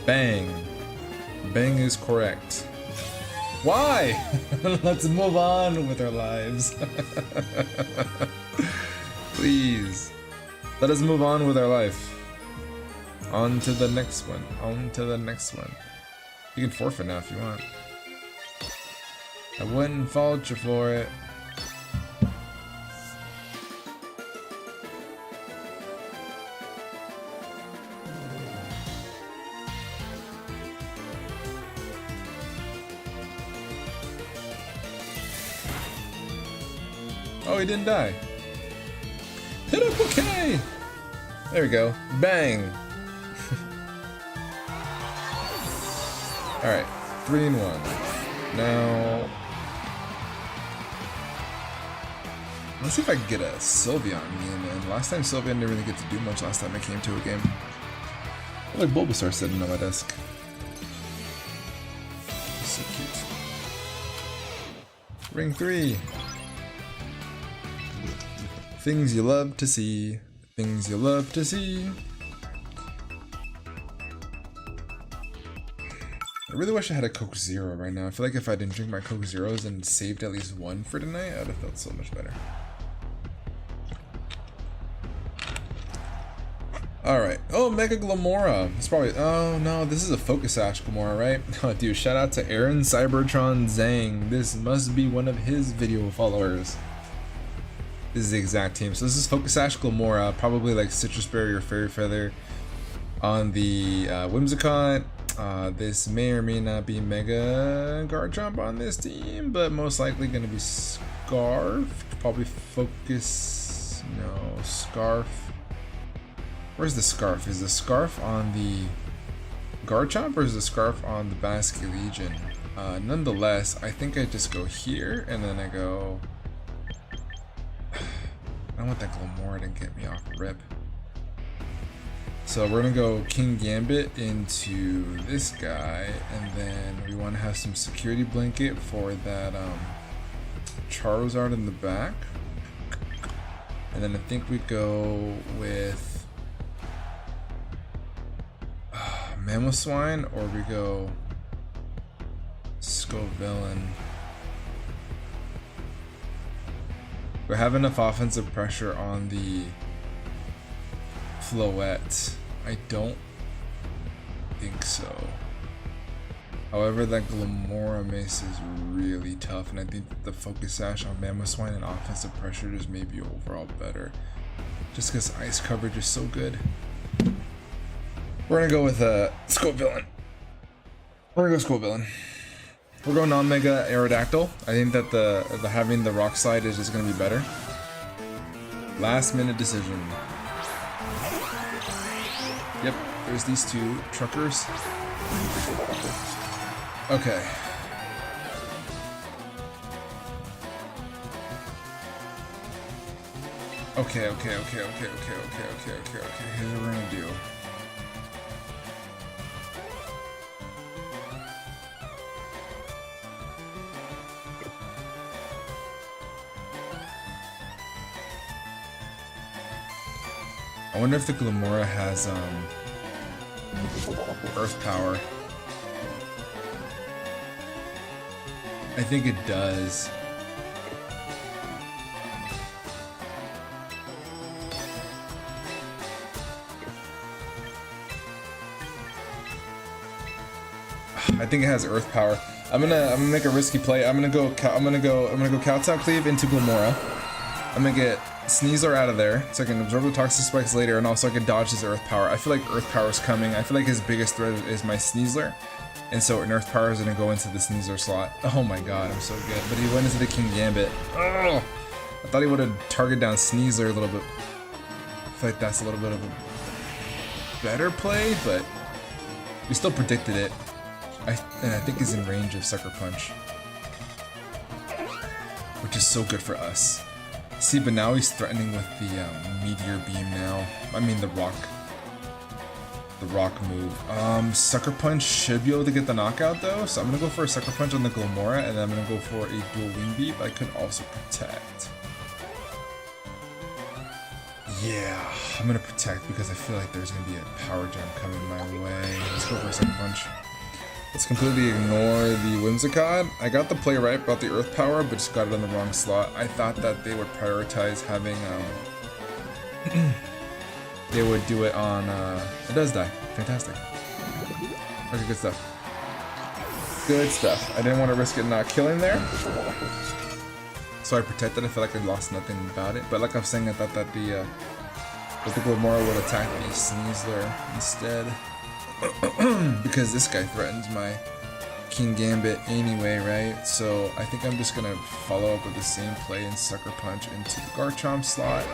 Bang. Bang is correct. Why? Let's move on with our lives. Please. Let us move on with our life. On to the next one. On to the next one. You can forfeit now if you want. I wouldn't fault you for it. Oh, he didn't die. Hit a bouquet! There we go. Bang! Alright, 3 and 1. Now... let's see if I can get a Sylveon game in. Last time Sylveon didn't really get to do much last time I came to a game. I like Bulbasaur sitting on my desk. So cute. Ring 3. Things you love to see. Things you love to see. I really wish I had a Coke Zero right now. I feel like if I didn't drink my Coke Zeros and saved at least one for tonight, I would have felt so much better. Alright. Oh, Mega Glamora. It's probably... oh, no. This is a Focus Sash Glamora, right? Oh, dude. Shout out to Aaron Cybertron Zhang. This must be one of his video followers. This is the exact team. So this is Focus Sash Glamora. Probably like Citrus Berry or Fairy Feather on the Whimsicott. This may or may not be Mega Garchomp on this team, but most likely going to be Scarf. Probably Focus... no, Scarf. Where's the Scarf? Is the Scarf on the Garchomp or is the Scarf on the Basque Legion? Nonetheless, I think I just go here and then I go... I don't want that Glamora to get me off rip. So we're gonna go King Gambit into this guy, and then we want to have some security blanket for that Charizard in the back. And then I think we go with Mamoswine, or we go Scovillain. We have enough offensive pressure on the Floette. I don't think so. However, that Glamora Mace is really tough, and I think that the Focus Sash on Mamoswine and offensive pressure just may be overall better. Just because ice coverage is so good. We're gonna go with Scovillain. We're gonna go Scovillain. We're going non-Mega Aerodactyl. I think that the having the Rock Slide is just gonna be better. Last minute decision. Yep, there's these two truckers. Okay. Okay. Here's what we're gonna do. I wonder if the Glamora has Earth Power. I think it does. I think it has Earth Power. I'm gonna make a risky play. I'm gonna go Kowtow Cleave into Glamora. I'm gonna get Sneasler out of there, so I can absorb the Toxic Spikes later, and also I can dodge his Earth Power. I feel like Earth Power is coming. I feel like his biggest threat is my Sneasler, and so an Earth Power is going to go into the Sneasler slot. Oh my god, I'm so good. But he went into the King Gambit. Oh, I thought he would have targeted down Sneasler a little bit. I feel like that's a little bit of a better play, but we still predicted it. And I think he's in range of Sucker Punch, which is so good for us. See, but now he's threatening with the Meteor Beam now. I mean the rock move. Sucker Punch should be able to get the knockout though, so I'm gonna go for a Sucker Punch on the Glamora, and then I'm gonna go for a dual Wing Beat, but I could also protect. Yeah, I'm gonna protect because I feel like there's gonna be a Power Gem coming my way. Let's go for a Sucker Punch. Let's completely ignore the Whimsicott. I got the play right about the Earth Power, but just got it in the wrong slot. I thought that they would prioritize having, they would do it on, it does die. Fantastic. Okay, good stuff. Good stuff. I didn't want to risk it not killing there. So I protected. I felt like I lost nothing about it. But like I was saying, I thought that the Glamora would attack the Sneasler instead. Because this guy threatens my King Gambit anyway, right? So I think I'm just gonna follow up with the same play and Sucker Punch into the Garchomp slot.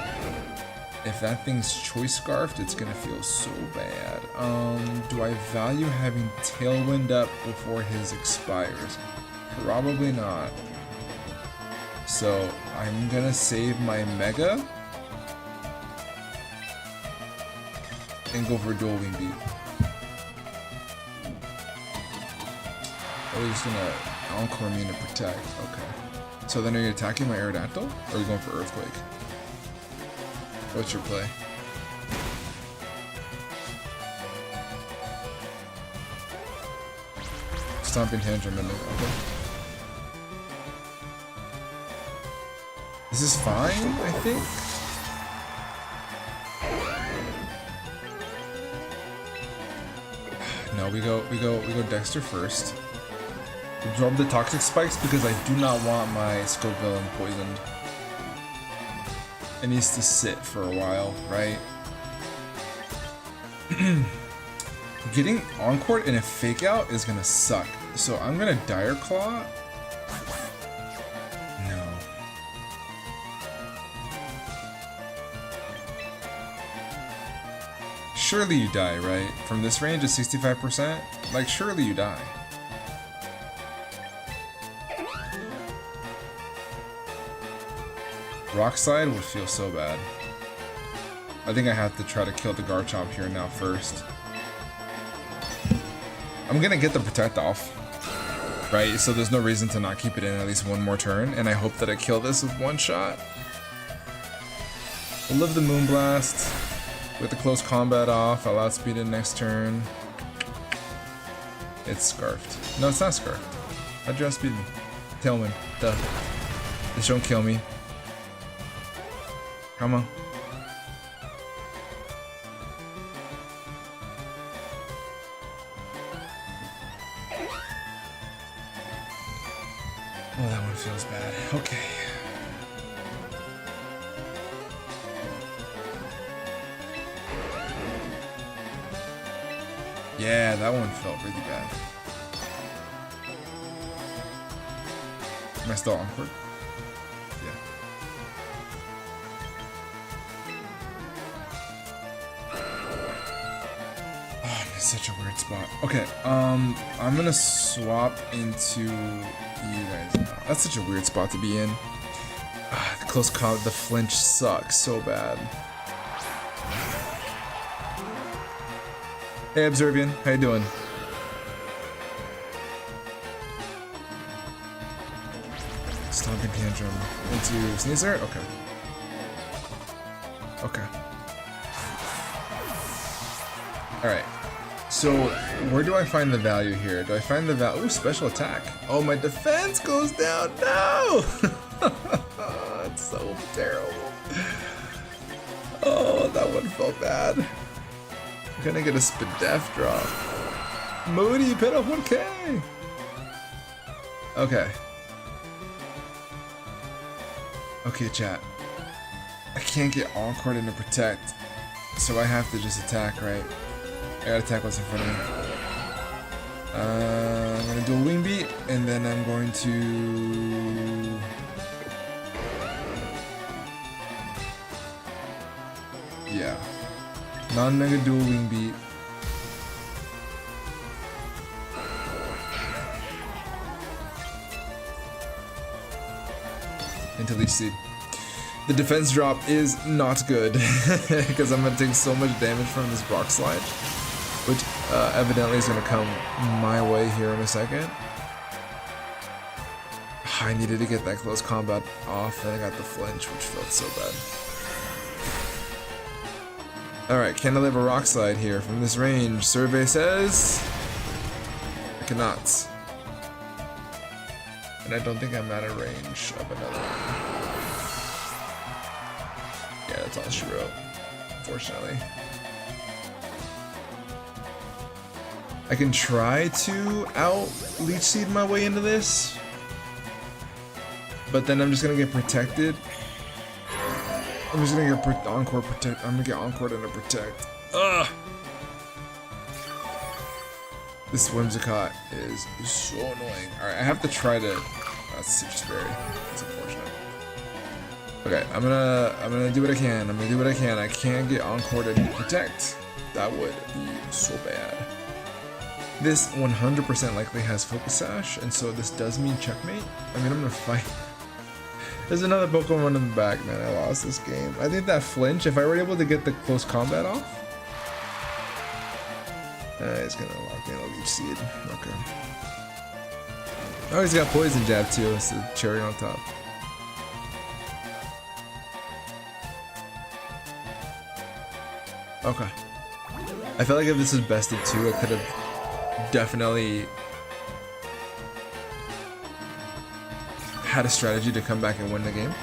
If that thing's Choice Scarfed, it's gonna feel so bad. Do I value having Tailwind up before his expires? Probably not. So I'm gonna save my Mega and go for a Dual Wing Beat. Oh, you're just gonna Encore me to protect. Okay. So then are you attacking my Aerodactyl? Or are you going for Earthquake? What's your play? Stomping Tantrum in there. Okay. This is fine, I think. No, we go Dexter first. Absorb the Toxic Spikes because I do not want my Scoville poisoned. It needs to sit for a while, right? Getting Encored in a Fake Out is gonna suck. So I'm gonna Dire Claw. No. Surely you die, right? From this range of 65%? Like, surely you die. Rock Slide would feel so bad. I think I have to try to kill the Garchomp here now first. I'm gonna get the Protect off, right? So there's no reason to not keep it in at least one more turn, and I hope that I kill this with one shot. We'll live the Moonblast with the Close Combat off. I'll outspeed it next turn. It's Scarfed. No, it's not Scarfed. How'd you outspeed me? Tailwind. Duh. This don't kill me. Come on. Oh, that one feels bad. Okay. Yeah, that one felt really bad. Am I still awkward? Such a weird spot. Okay, I'm gonna swap into you guys now. That's such a weird spot to be in. The close call, the flinch sucks so bad. Hey Observian, how you doing? Stomping Tantrum into Sneasler? Okay. Okay. Alright. So, where do I find the value here? Do I find the value? Ooh, special attack. Oh, my defense goes down. No! It's so terrible. Oh, that one felt bad. I'm gonna get a Spadef drop. Moody, pit off 1K. Okay. Okay, chat. I can't get Encored into Protect, so I have to just attack, right? I gotta attack what's in front of me. I'm gonna do a Wing Beat, and then I'm going to... Yeah. Non-Mega Dual Wing Beat. Into Leech Seed. The defense drop is not good, because I'm gonna take so much damage from this Rock Slide, which evidently is going to come my way here in a second. I needed to get that close combat off, and I got the flinch, which felt so bad. Alright, can I live a Rock Slide here from this range? Survey says... I cannot. And I don't think I'm out of range of another one. Yeah, that's all she wrote, unfortunately. I can try to out Leech Seed my way into this, but then I'm just gonna get protected. I'm just gonna get Encore Protect. I'm gonna get Encored into Protect. Ugh! This Whimsicott is so annoying. Alright, I have to try to... That's Citrus Berry. That's unfortunate. Okay, I'm gonna do what I can. I'm gonna do what I can. I can't get Encored into Protect. That would be so bad. This 100% likely has Focus Sash, and so this does mean checkmate. I mean, I'm gonna fight. There's another Pokemon in the back, man. I lost this game. I think that flinch, if I were able to get the close combat off, it's gonna lock in a Leech Seed. Okay. Oh, he's got Poison Jab too. It's the cherry on top. Okay. I feel like if this was best of 2, I could have definitely had a strategy to come back and win the game.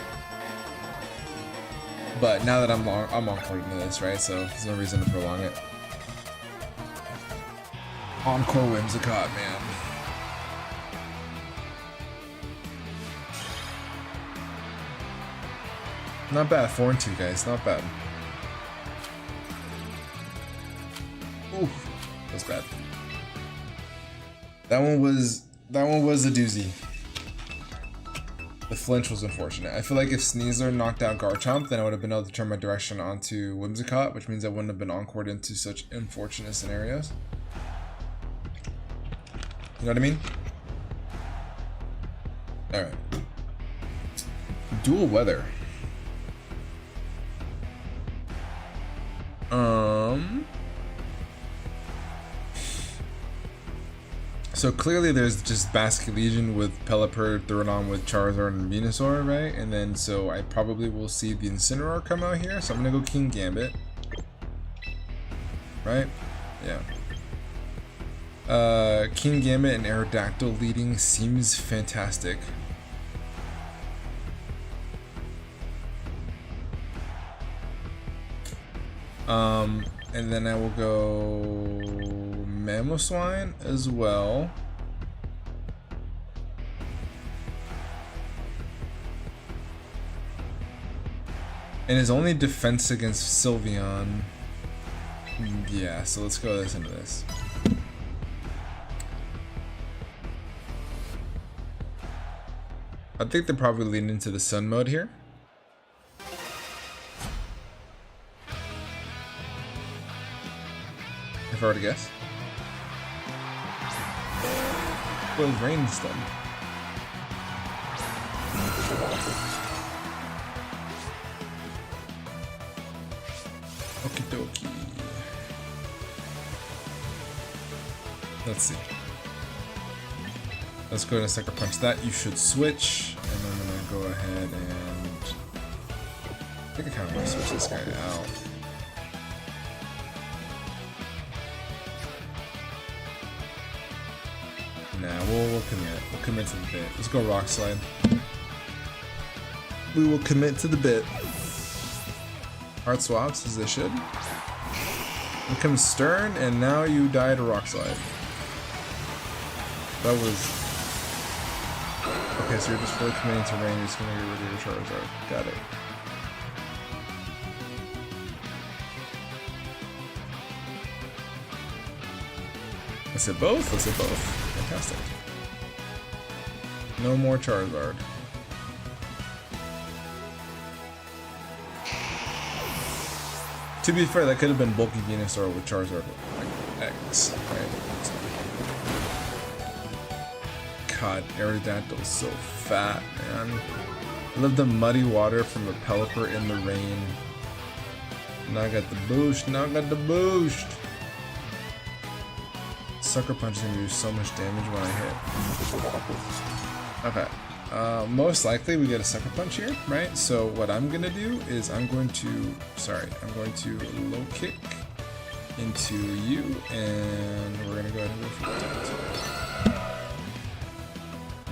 But now that I'm on point into this, right? So there's no reason to prolong it. Encore Whimsicott, man. Not bad, 4 and 2, guys. Not bad. Oof, that's bad. That one was a doozy. The flinch was unfortunate. I feel like if Sneasler knocked out Garchomp, then I would have been able to turn my direction onto Whimsicott, which means I wouldn't have been encored into such unfortunate scenarios. You know what I mean? Alright. Dual Weather. So clearly there's just Basculegion with Pelipper thrown on with Charizard and Venusaur, right? And then so I probably will see the Incineroar come out here. So I'm gonna go King Gambit. Right? Yeah. King Gambit and Aerodactyl leading seems fantastic. And then I will go Mamoswine as well. And his only defense against Sylveon. Yeah, so let's go this into this. I think they're probably leaning into the Sun mode here. If I were to guess. Well, rain's done. Okie dokie. Let's see. Let's go ahead and Sucker Punch that. You should switch. And I'm gonna go ahead and... I think I kind of want to switch this guy out. Nah, we'll commit. We'll commit to the bit. Let's go Rock Slide. We will commit to the bit. Heart swaps as they should. Here comes Stern, and now you die to Rock Slide. That was... Okay, so you're just fully committing to rain, you're just gonna get rid of your Charizard. Got it. Let's hit both? Let's hit both. Fantastic. No more Charizard. To be fair, that could have been bulky Venusaur with Charizard like X, right? God, Aerodactyl is so fat, man. I love the muddy water from a Pelipper in the rain. Now I got the boost, now I got the boost. Sucker Punch is gonna do so much damage when I hit. Okay. Most likely we get a Sucker Punch here, right? So what I'm gonna do is I'm going to low kick into you, and we're gonna go ahead and go for that.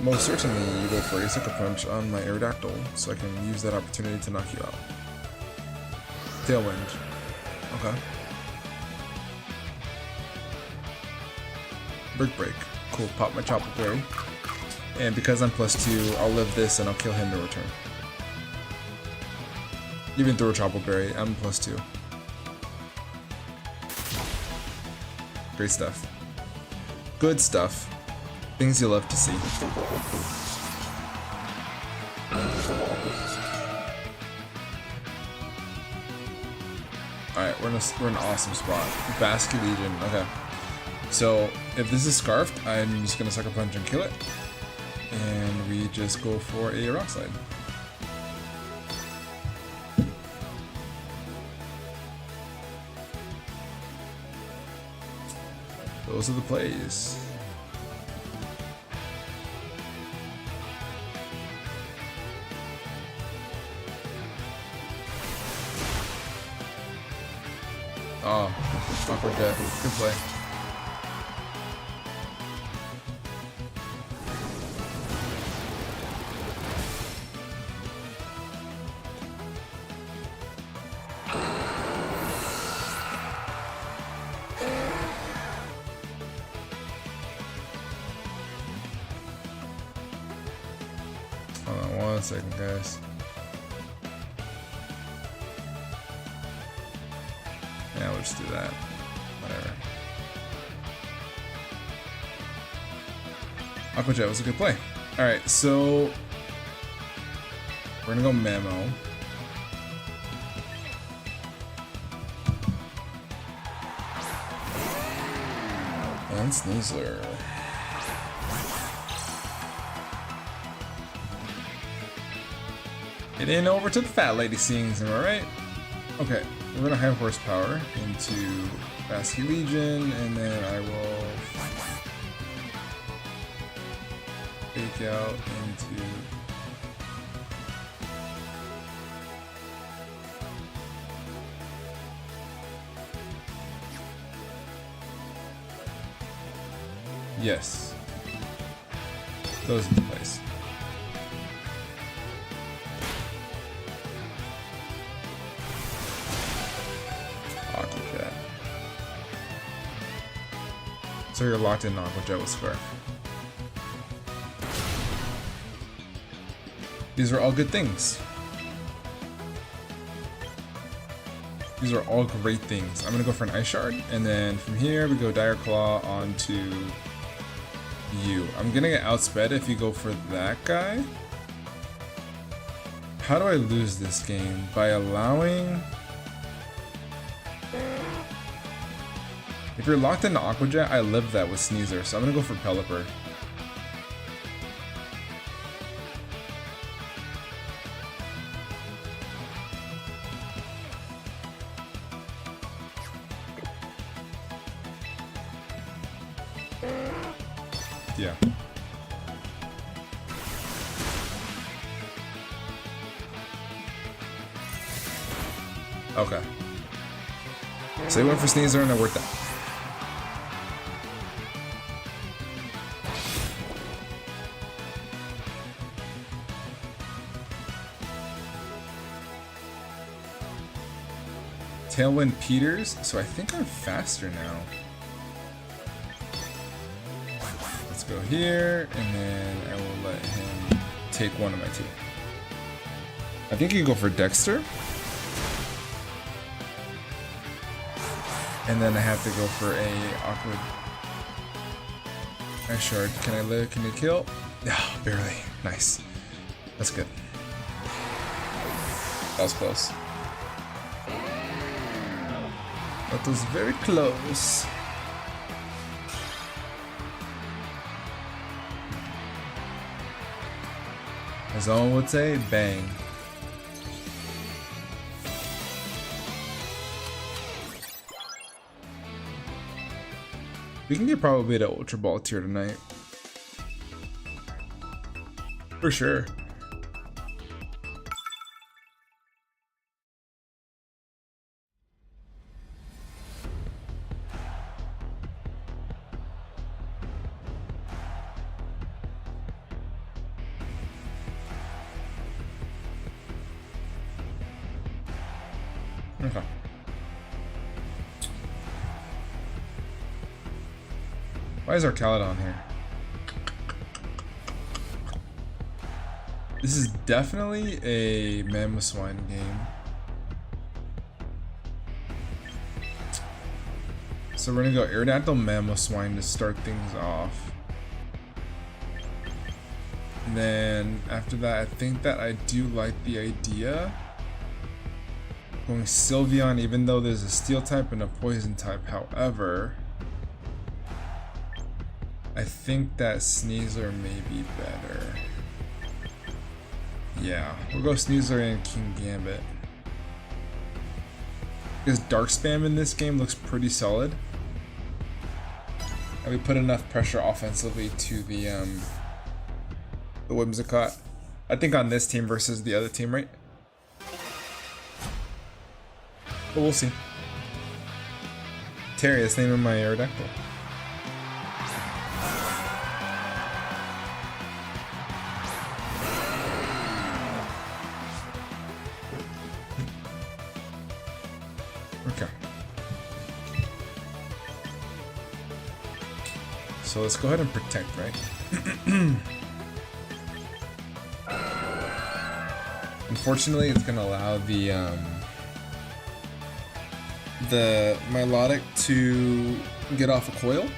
Most certainly, you go for a Sucker Punch on my Aerodactyl, so I can use that opportunity to knock you out. Tailwind. Okay. Brick Break. Cool, pop my Chople Berry. And because I'm +2, I'll live this and I'll kill him in return. Even through a Chople Berry, I'm +2. Great stuff. Good stuff. Things you love to see. Alright, we're in an awesome spot. Basket Legion, okay. So, if this is Scarfed, I'm just gonna Sucker Punch and kill it. And we just go for a Rock Slide. Those are the plays. Oh, awkward jet. Good play. Hold on 1 second, guys. Yeah, we'll just do that. Whatever. Aqua Jet was a good play. Alright, so we're gonna go Memo. And Sneasler. Getting over to the fat lady scenes, am I right? Okay, we're gonna high horsepower into Basket Legion, and then I will fake out into yes. Those in place. So you're locked in Aqua Jet with Scarf. These are all good things. These are all great things. I'm gonna go for an Ice Shard, and then from here we go Dire Claw onto you. I'm gonna get outsped if you go for that guy. How do I lose this game? By allowing... If you're locked into Aqua Jet, I live that with Sneasler, so I'm gonna go for Pelipper. Yeah. Okay. So they went for Sneasler and it worked out. Tailwind Peters, so I think I'm faster now. Let's go here, and then I will let him take one of my two. I think you can go for Dexter. And then I have to go for a awkward Ice Shard. Can I live? Can you kill? Yeah, barely. Nice. That's good. That was close. That was very close. As someone would say, bang. We can get probably the Ultra Ball tier tonight. For sure. Okay. Why is our Caledon here? This is definitely a Mamoswine game. So we're gonna go Aerodactyl Mamoswine to start things off. And then after that, I think that I do like the idea. Going Sylveon, even though there's a Steel type and a Poison type. However, I think that Sneasler may be better. Yeah, we'll go Sneasler and King Gambit. Because Dark Spam in this game looks pretty solid. And we put enough pressure offensively to the Whimsicott. I think on this team versus the other team, right? But we'll see. Terry, that's the name of my Aerodactyl. Okay. So let's go ahead and protect, right? Unfortunately, it's gonna allow the Milotic to get off a coil.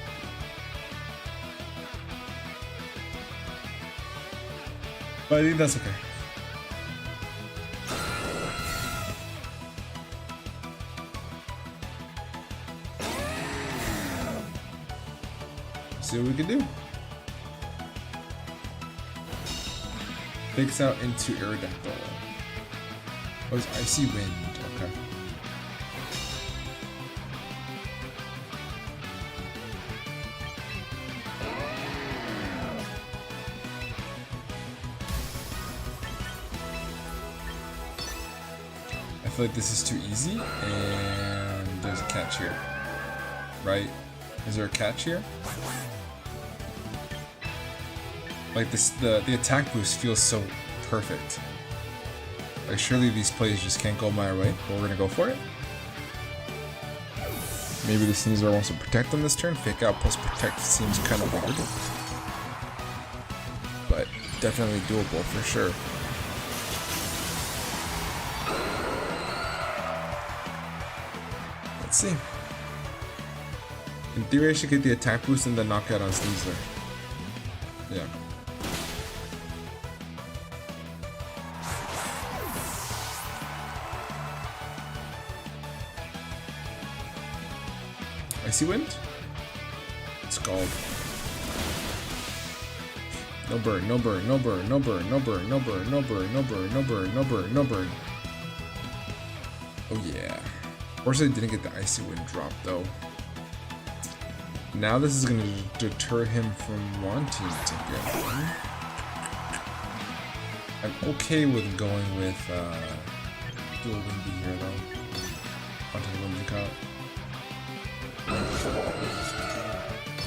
But I think that's okay. See what we can do. Fakes out into Aerodactyl. Oh, it's Icy Wind. Okay. I feel like this is too easy, and there's a catch here. Right? Is there a catch here? Like this, the attack boost feels so perfect. Like surely these plays just can't go my way, but we're gonna go for it. Maybe the Sneasler wants to protect on this turn. Fake out plus protect seems kind of hard, but definitely doable for sure. Let's see. In theory, I should get the attack boost and the knockout on Sneasler. Yeah. Icy Wind? Scald. No burn, no burn, no burn, no burn, no burn, no burn, no burn, no burn, no burn, no burn, no burn. Oh yeah. Unfortunately, didn't get the Icy Wind drop though. Now this is going to deter him from wanting to get one. I'm okay with going with dual Windy here though. Onto the Whimsicott.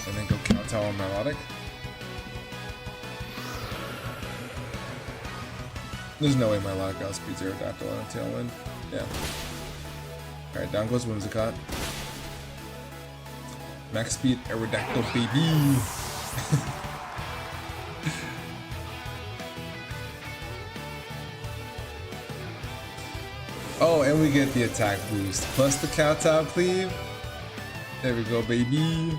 And then go Kowtow on Milotic. There's no way Milotic outspeeds Aerodactyl on a Tailwind. Yeah. Alright, down goes Whimsicott. Max speed Aerodactyl, baby! Oh, and we get the attack boost. Plus the Kowtow cleave. There we go, baby.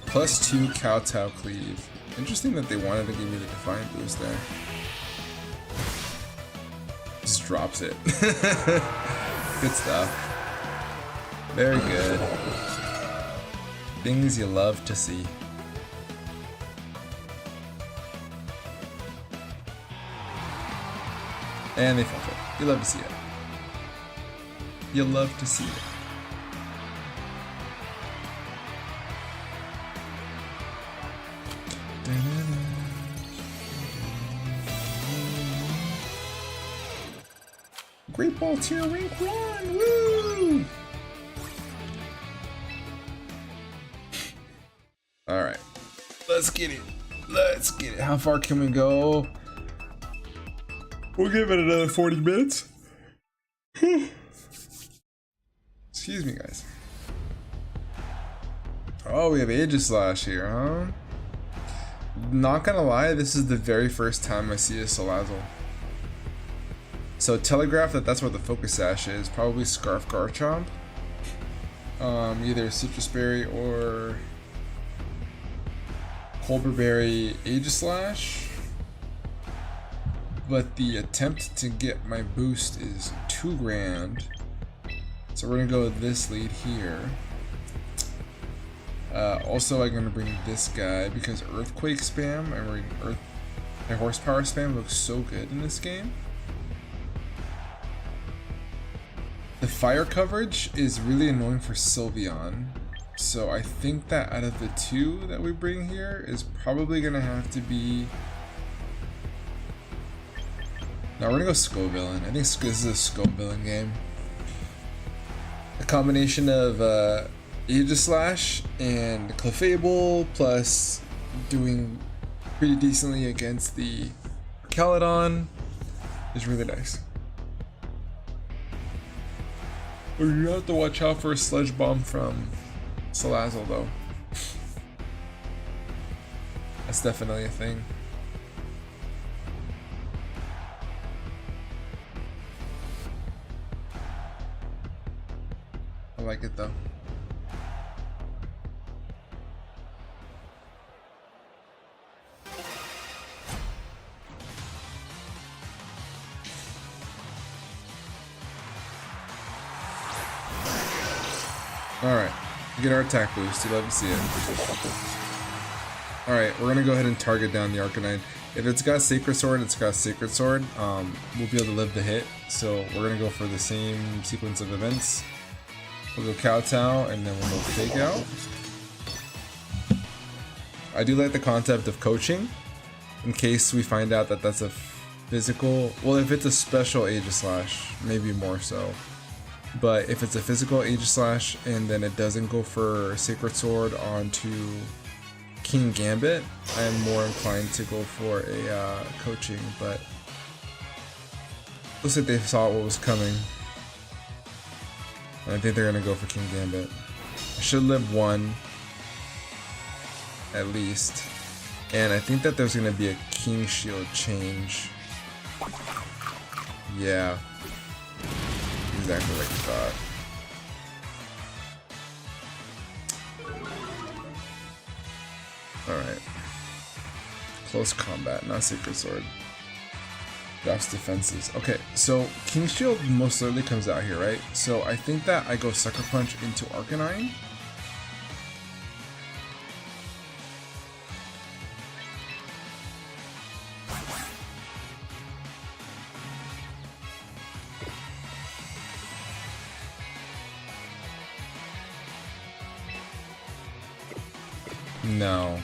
Plus 2 Kowtow cleave. Interesting that they wanted to give me the Defiant boost there. Just drops it. Good stuff. Very good. Things you love to see. And they felt it. You love to see it. You love to see it. Great Ball tier rank 1! Woo! Alright. Let's get it. Let's get it. How far can we go? We'll give it another 40 minutes. Excuse me, guys. Oh, we have Aegislash here, huh? Not gonna lie, this is the very first time I see a Salazzle. So telegraph that's where the Focus Sash is. Probably Scarf Garchomp. Either Citrus Berry or Colbur Berry Aegislash. But the attempt to get my boost is 2 grand. So we're gonna go with this lead here. Also, I'm gonna bring this guy because Earthquake spam and Horsepower spam looks so good in this game. The fire coverage is really annoying for Sylveon, so I think that out of the 2 that we bring here is probably gonna have to be. No, we're gonna go Scovillain. I think this is a Scovillain game. A combination of Aegislash and Clefable, plus doing pretty decently against the Calydon is really nice. You have to watch out for a Sludge Bomb from Salazzle though. That's definitely a thing. I like it though. Alright, get our attack boost. You love to see it. Alright, we're gonna go ahead and target down the Arcanine. If it's got Sacred Sword, it's got Sacred Sword. We'll be able to live the hit. So we're gonna go for the same sequence of events. We'll go Kowtow and then we'll go Fake Out. I do like the concept of coaching in case we find out that that's a physical. Well, if it's a special Aegislash, maybe more so. But if it's a physical Aegislash and then it doesn't go for Sacred Sword onto King Gambit, I'm more inclined to go for a coaching, but looks like they saw what was coming. And I think they're gonna go for King Gambit. I should live 1 at least. And I think that there's gonna be a King Shield change. Yeah. Exactly like you thought. Alright. Close combat, not Sacred Sword. Drops defenses. Okay, so King Shield most certainly comes out here, right? So I think that I go Sucker Punch into Arcanine. No.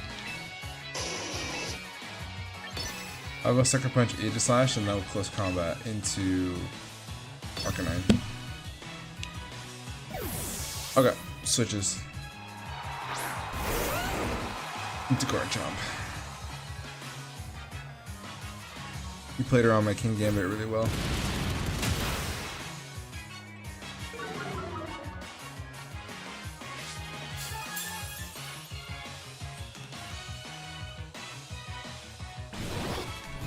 I'll go Sucker Punch Aegislash and then we'll close combat into Arcanine. Okay, switches. Into Garchomp. You played around my King Gambit really well.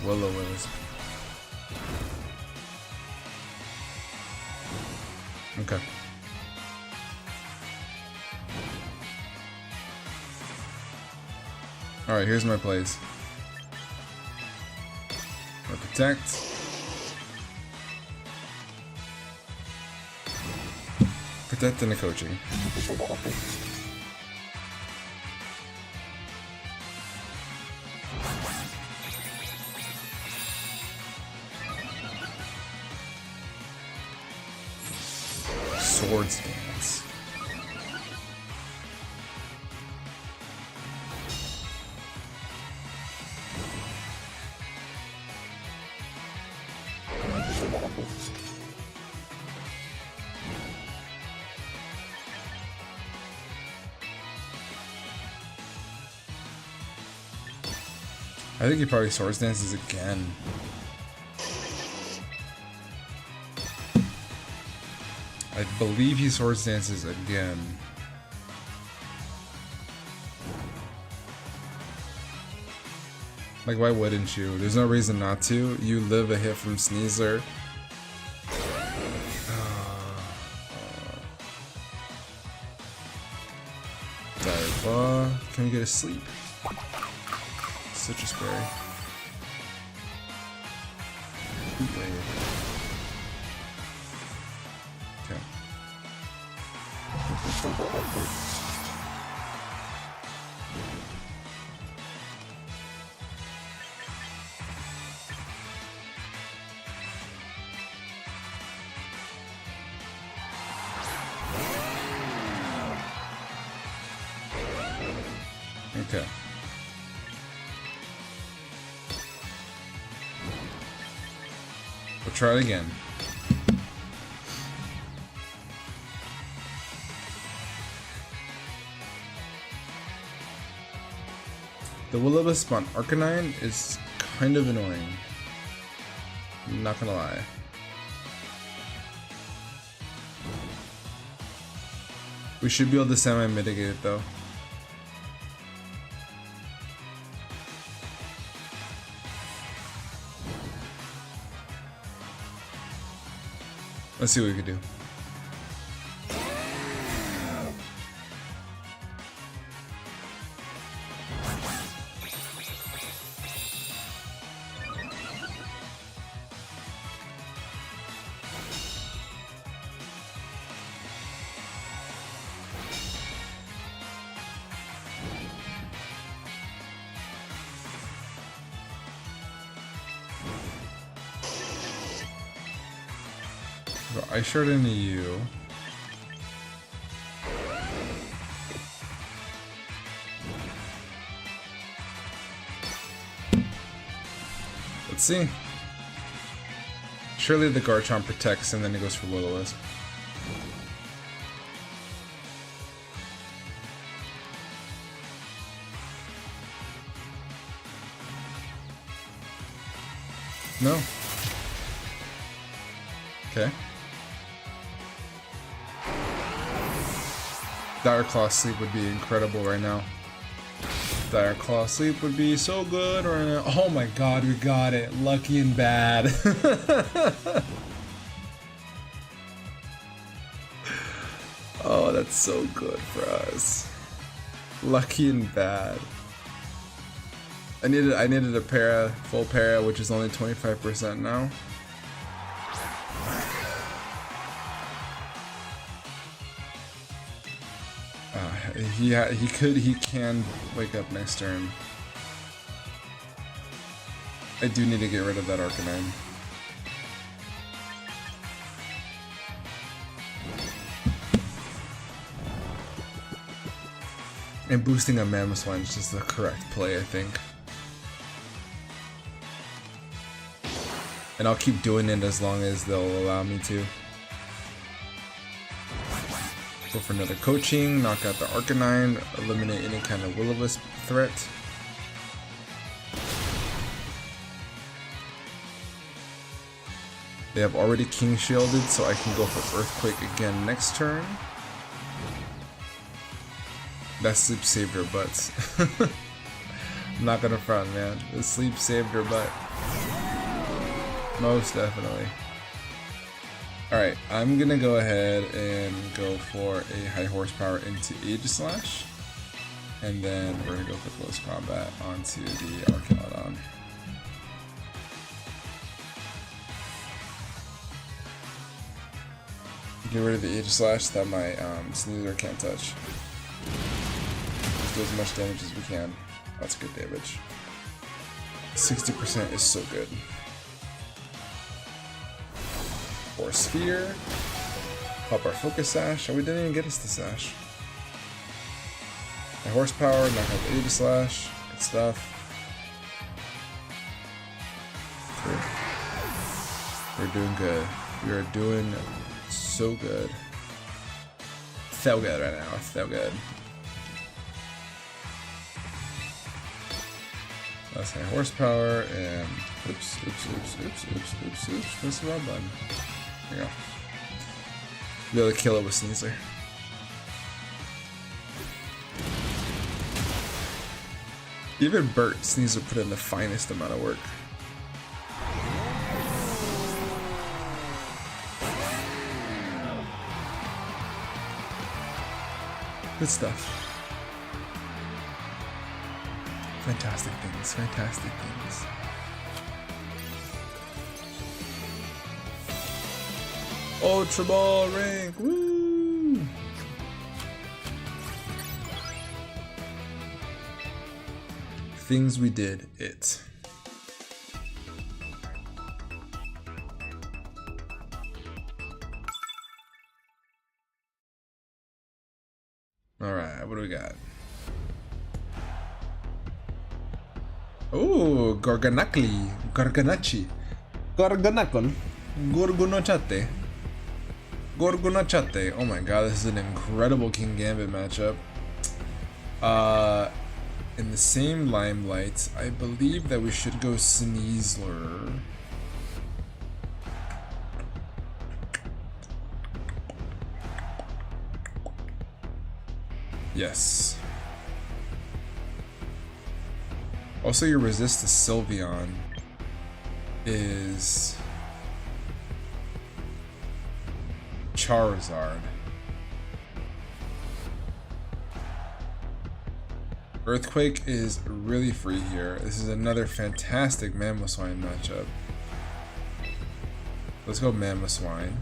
Will-O-Wisp. Okay. Alright, here's my plays. I'll protect. Protect and a coaching. Sword Stance. I think he probably Sword Stances again. I believe he Swords Dances again. Like, why wouldn't you? There's no reason not to. You live a hit from Sneasler. Can we get a sleep? Citrus berry. Okay. Okay. We'll try it again. The Will-O-Wisp on Arcanine is kind of annoying. I'm not gonna lie. We should be able to semi-mitigate it though. Let's see what we can do. I shard into you. Let's see. Surely the Garchomp protects and then it goes for Will-O-Wisp. No. Okay. Dire Claw Sleep would be incredible right now. Dire Claw Sleep would be so good right now. Oh my god, we got it. Lucky and bad. Oh, that's so good for us. Lucky and bad. I needed a para, full para, which is only 25% now. He can wake up next turn. I do need to get rid of that Arcanine. And boosting a Mamoswine is just the correct play, I think. And I'll keep doing it as long as they'll allow me to. Go for another coaching, knock out the Arcanine, eliminate any kind of Will-O-Wisp threat. They have already King Shielded, so I can go for Earthquake again next turn. That sleep saved her butts. I'm not gonna front, man. The sleep saved her butt. Most definitely. Alright, I'm gonna go ahead and go for a high horsepower into Aegislash. And then we're gonna go for close combat onto the Arcanine. Get rid of the Aegislash that my Sneasler can't touch. Let's do as much damage as we can. That's good damage. 60% is so good. Or Sphere. Pop our Focus Sash. Oh, we didn't even get us the Sash. My horsepower, knock out the Aegislash. Good stuff. Good. We're doing good. We are doing so good. So good right now. So good. That's high horsepower and oops. Press the wrong button. There you go. Be able to kill it with Sneasler. Even Bert Sneasler put in the finest amount of work. Good stuff. Fantastic things, fantastic things. Ultra Ball rank, woo! Things we did, it. Alright, what do we got? Oh, Gorgonacli, Gorgonachi, Gorgonacon, Gorgonochate, Gorgonochate. Oh my god, this is an incredible King Gambit matchup. In the same limelight, I believe that we should go Sneasler. Yes. Also, your resist to Sylveon is Charizard. Earthquake is really free here. This is another fantastic Mamoswine matchup. Let's go Mamoswine.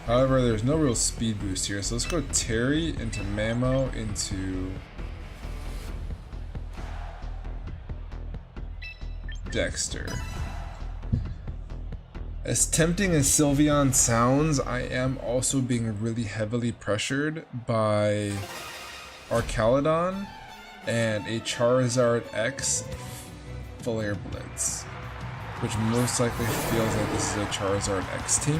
However, there's no real speed boost here, so let's go Terry into Mamo into Dexter. As tempting as Sylveon sounds, I am also being really heavily pressured by Archaludon and a Charizard X Full Air Blitz, which most likely feels like this is a Charizard X team.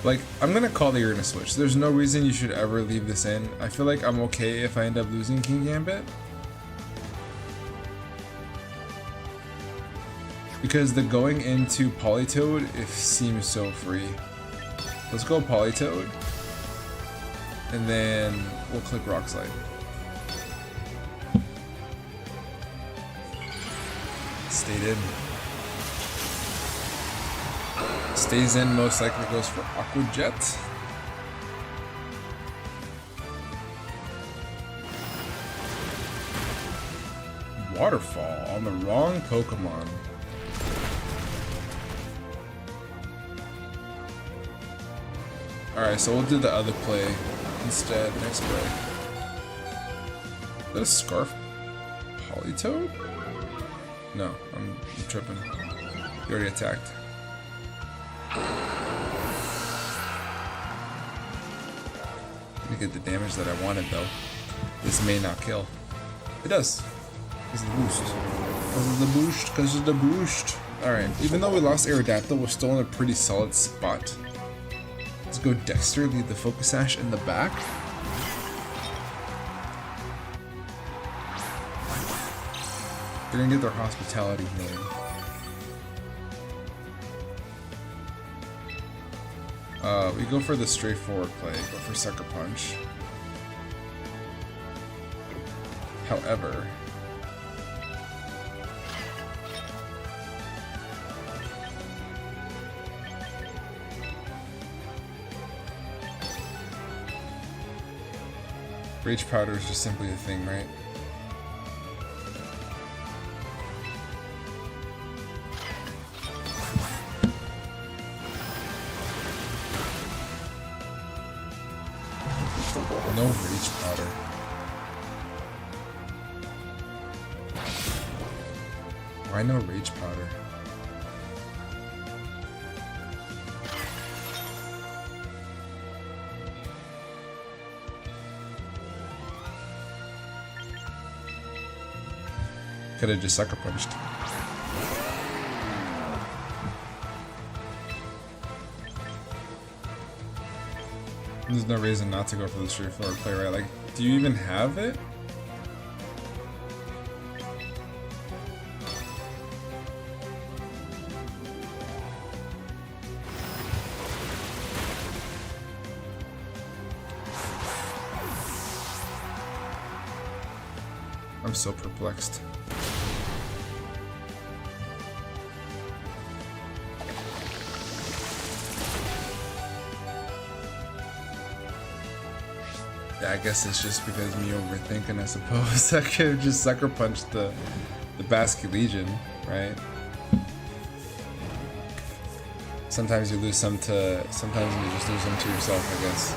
Like, I'm gonna call that you're gonna switch. There's no reason you should ever leave this in. I feel like I'm okay if I end up losing King Gambit, because the going into Politoed, it seems so free. Let's go Politoed, and then we'll click Rock Slide. Stayed in. Stays in, most likely goes for Aqua Jet. Waterfall on the wrong Pokemon. Alright, so we'll do the other play instead next play. Is that a Scarf Politoed? No, I'm tripping. He already attacked. To get the damage that I wanted though. This may not kill. It does. Because of the boost. Because of the boost. Because of the boost. Alright, even though we lost Aerodactyl, we're still in a pretty solid spot. Let's go Dexter, lead the Focus Sash in the back. They're gonna get their hospitality healing. We go for the straightforward play, go for Sucker Punch. However, Rage Powder is just simply a thing, right? No Rage Powder. Why no Rage Powder? Could have just Sucker Punched. There's no reason not to go for the straightforward play, right? Like, do you even have it? I'm so perplexed. Yeah, I guess it's just because me overthinking, I suppose. I could have just sucker punched the Basket Legion, right? Sometimes you lose some to, sometimes you just lose them to yourself, I guess.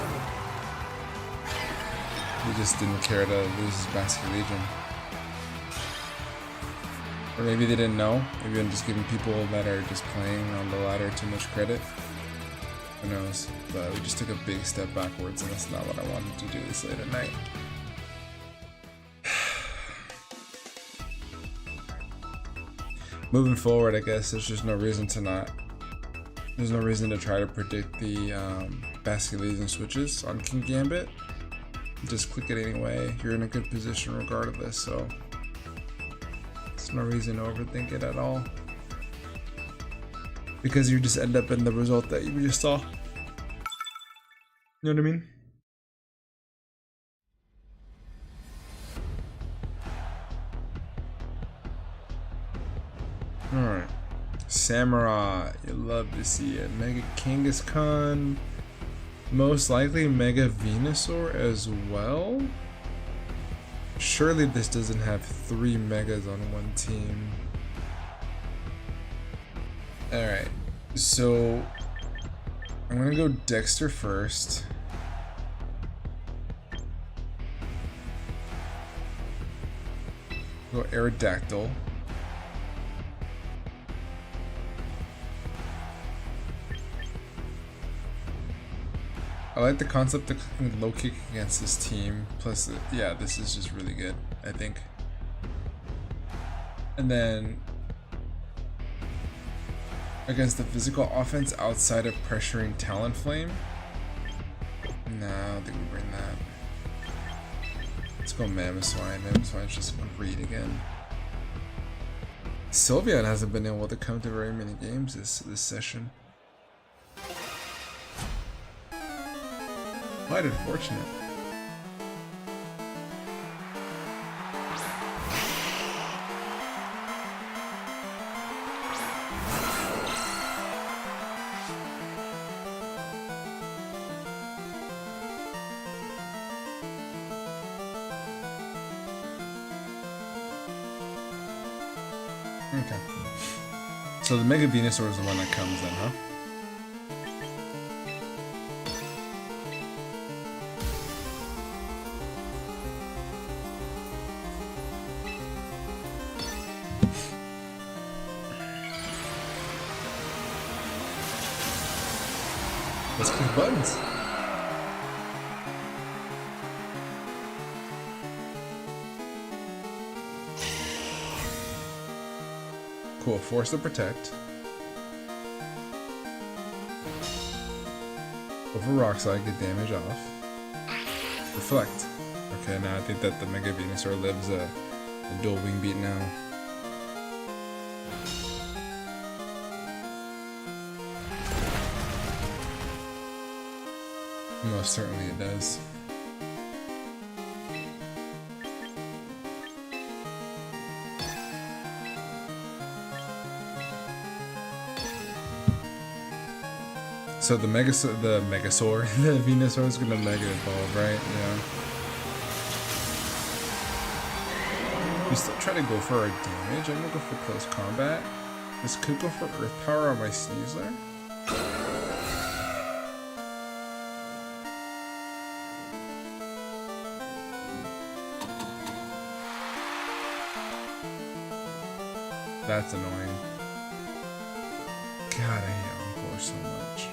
He just didn't care to lose his Basket Legion. Or maybe they didn't know. Maybe I'm just giving people that are just playing on the ladder too much credit. Who knows? But we just took a big step backwards, and that's not what I wanted to do this late at night. Moving forward, I guess there's just no reason to not. There's no reason to try to predict the Basket Legion switches on King Gambit. Just click it anyway. You're in a good position regardless, so there's no reason to overthink it at all. Because you just end up in the result that you just saw. You know what I mean? Alright. Samurai. You love to see it. Mega Kangaskhan. Most likely Mega Venusaur as well. Surely this doesn't have 3 Megas on one team. Alright, so I'm gonna go Dexter first. Go Aerodactyl. I like the concept of low kick against this team. Plus, yeah, this is just really good, I think. And then against the physical offense outside of pressuring Talonflame. No, I don't think we bring that. Let's go Mamoswine. Mamoswine's just great again. Sylveon hasn't been able to come to very many games this session. Quite unfortunate. Okay. So the Mega Venusaur is the one that comes then, huh? Let's click buttons. Cool, Force to Protect. Over Rock Slide, get damage off. Reflect. Okay, now I think that the Mega Venusaur lives a dual wing beat now. Most certainly it does. So the Venusaur is gonna Mega Evolve, right? Yeah. We still try to go for our damage. I'm gonna go for close combat. This could go for Earth Power on my Sneasler. That's annoying. God, I hate Encore so much.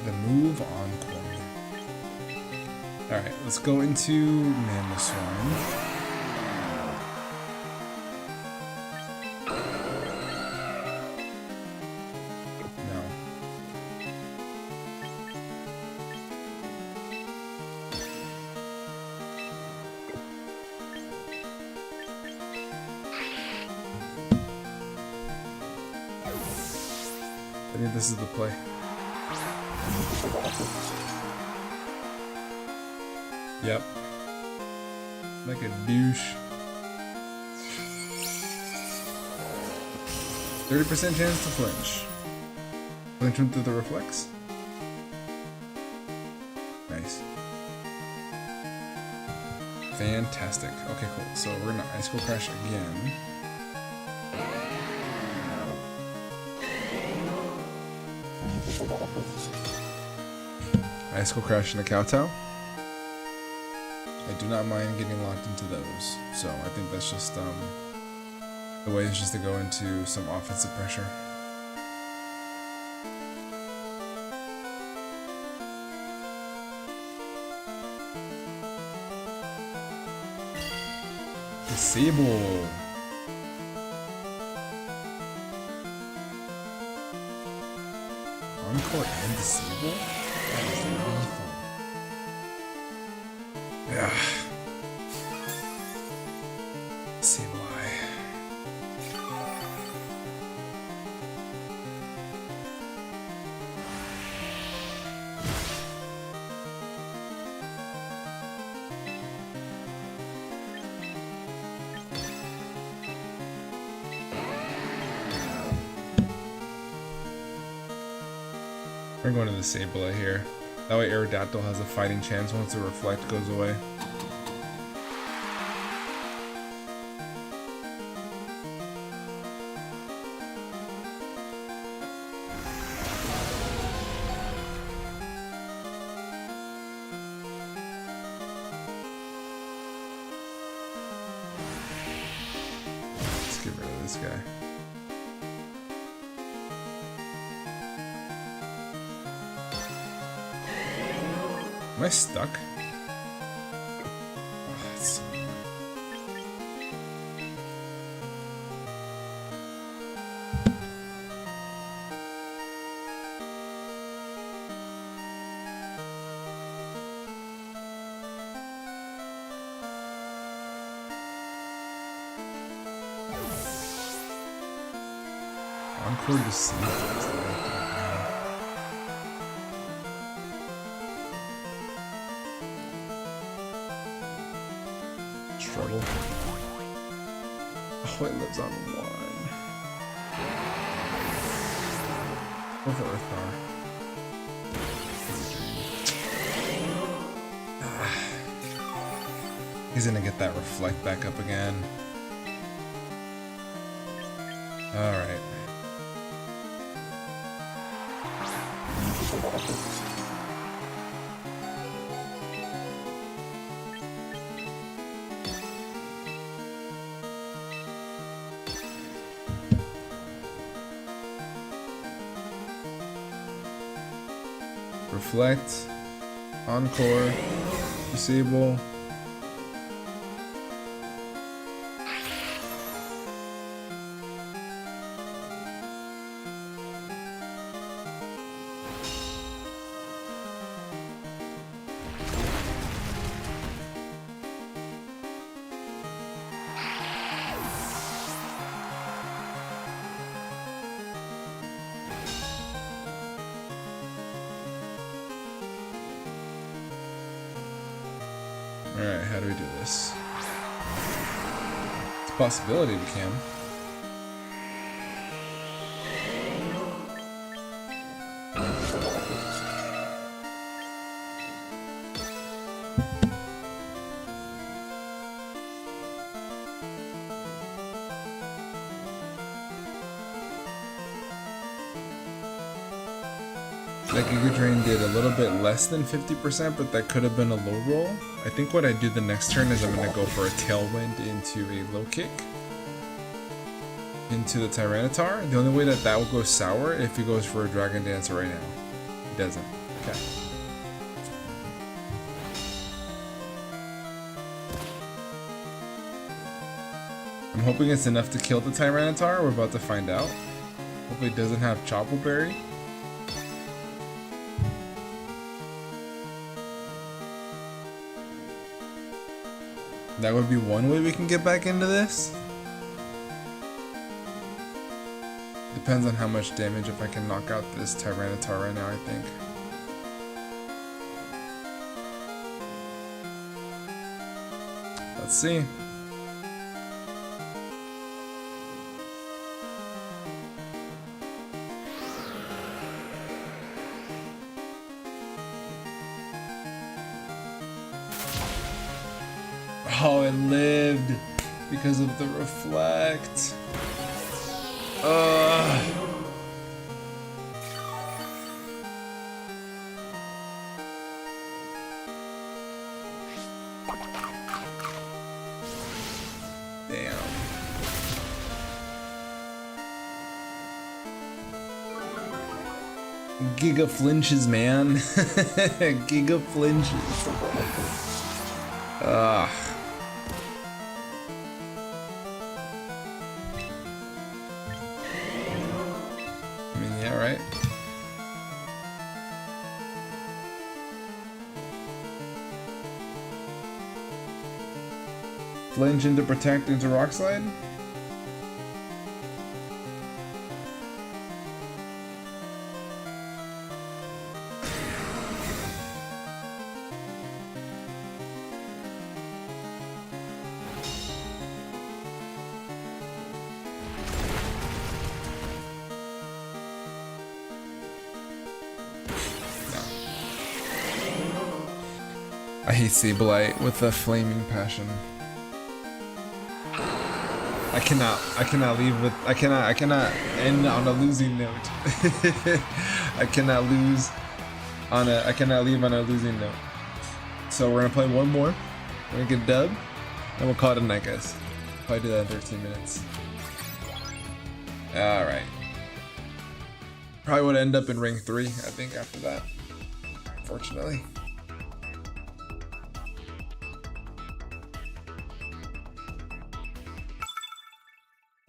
The move Encore. Alright, let's go into Mammoth Swarm. No. I think this is the play. Yep. Like a douche. 30% chance to flinch. Flinch him through the reflex. Nice. Fantastic. Okay, cool. So we're gonna Ice Cold Crash again. Ice Cold Crash and a Kowtow. I do not mind getting locked into those, so I think that's just the way is just to go into some offensive pressure. Disable. Encore and disable? That is lethal. Yeah. Disable eye. We're going to disable it here. That way Aerodactyl has a fighting chance once the reflect goes away. Let's get rid of this guy. Am I stuck? Oh, that's so annoying. Encore to see. Struggle. Oh, it lives on 1. Go for Earth Power. He's gonna get that reflect back up again. Alright. Reflect, Encore, Disable. Alright, how do we do this? It's a possibility we can. Like Giga Drain did a little bit less than 50%, but that could have been a low roll. I think what I do the next turn is I'm going to go for a Tailwind into a low kick. Into the Tyranitar. The only way that will go sour if he goes for a Dragon Dance right now. He doesn't. Okay. hoping it's enough to kill the Tyranitar. We're about to find out. Hopefully it doesn't have Choppleberry. That would be one way we can get back into this. Depends on how much damage, if I can knock out this Tyranitar right now, I think. Let's see. Oh, it lived because of the reflect. Damn. Giga flinches, man. Giga flinches. I mean, yeah, right? Flinch into protect into rock slide? I hate Sableye with a flaming passion. I cannot leave with, I cannot end on a losing note. I cannot leave on a losing note. So we're gonna play one more, we're gonna get a dub, and we'll call it a night, guys. Probably do that in 13 minutes. Alright. Probably would end up in rank 3, I think, after that. Unfortunately.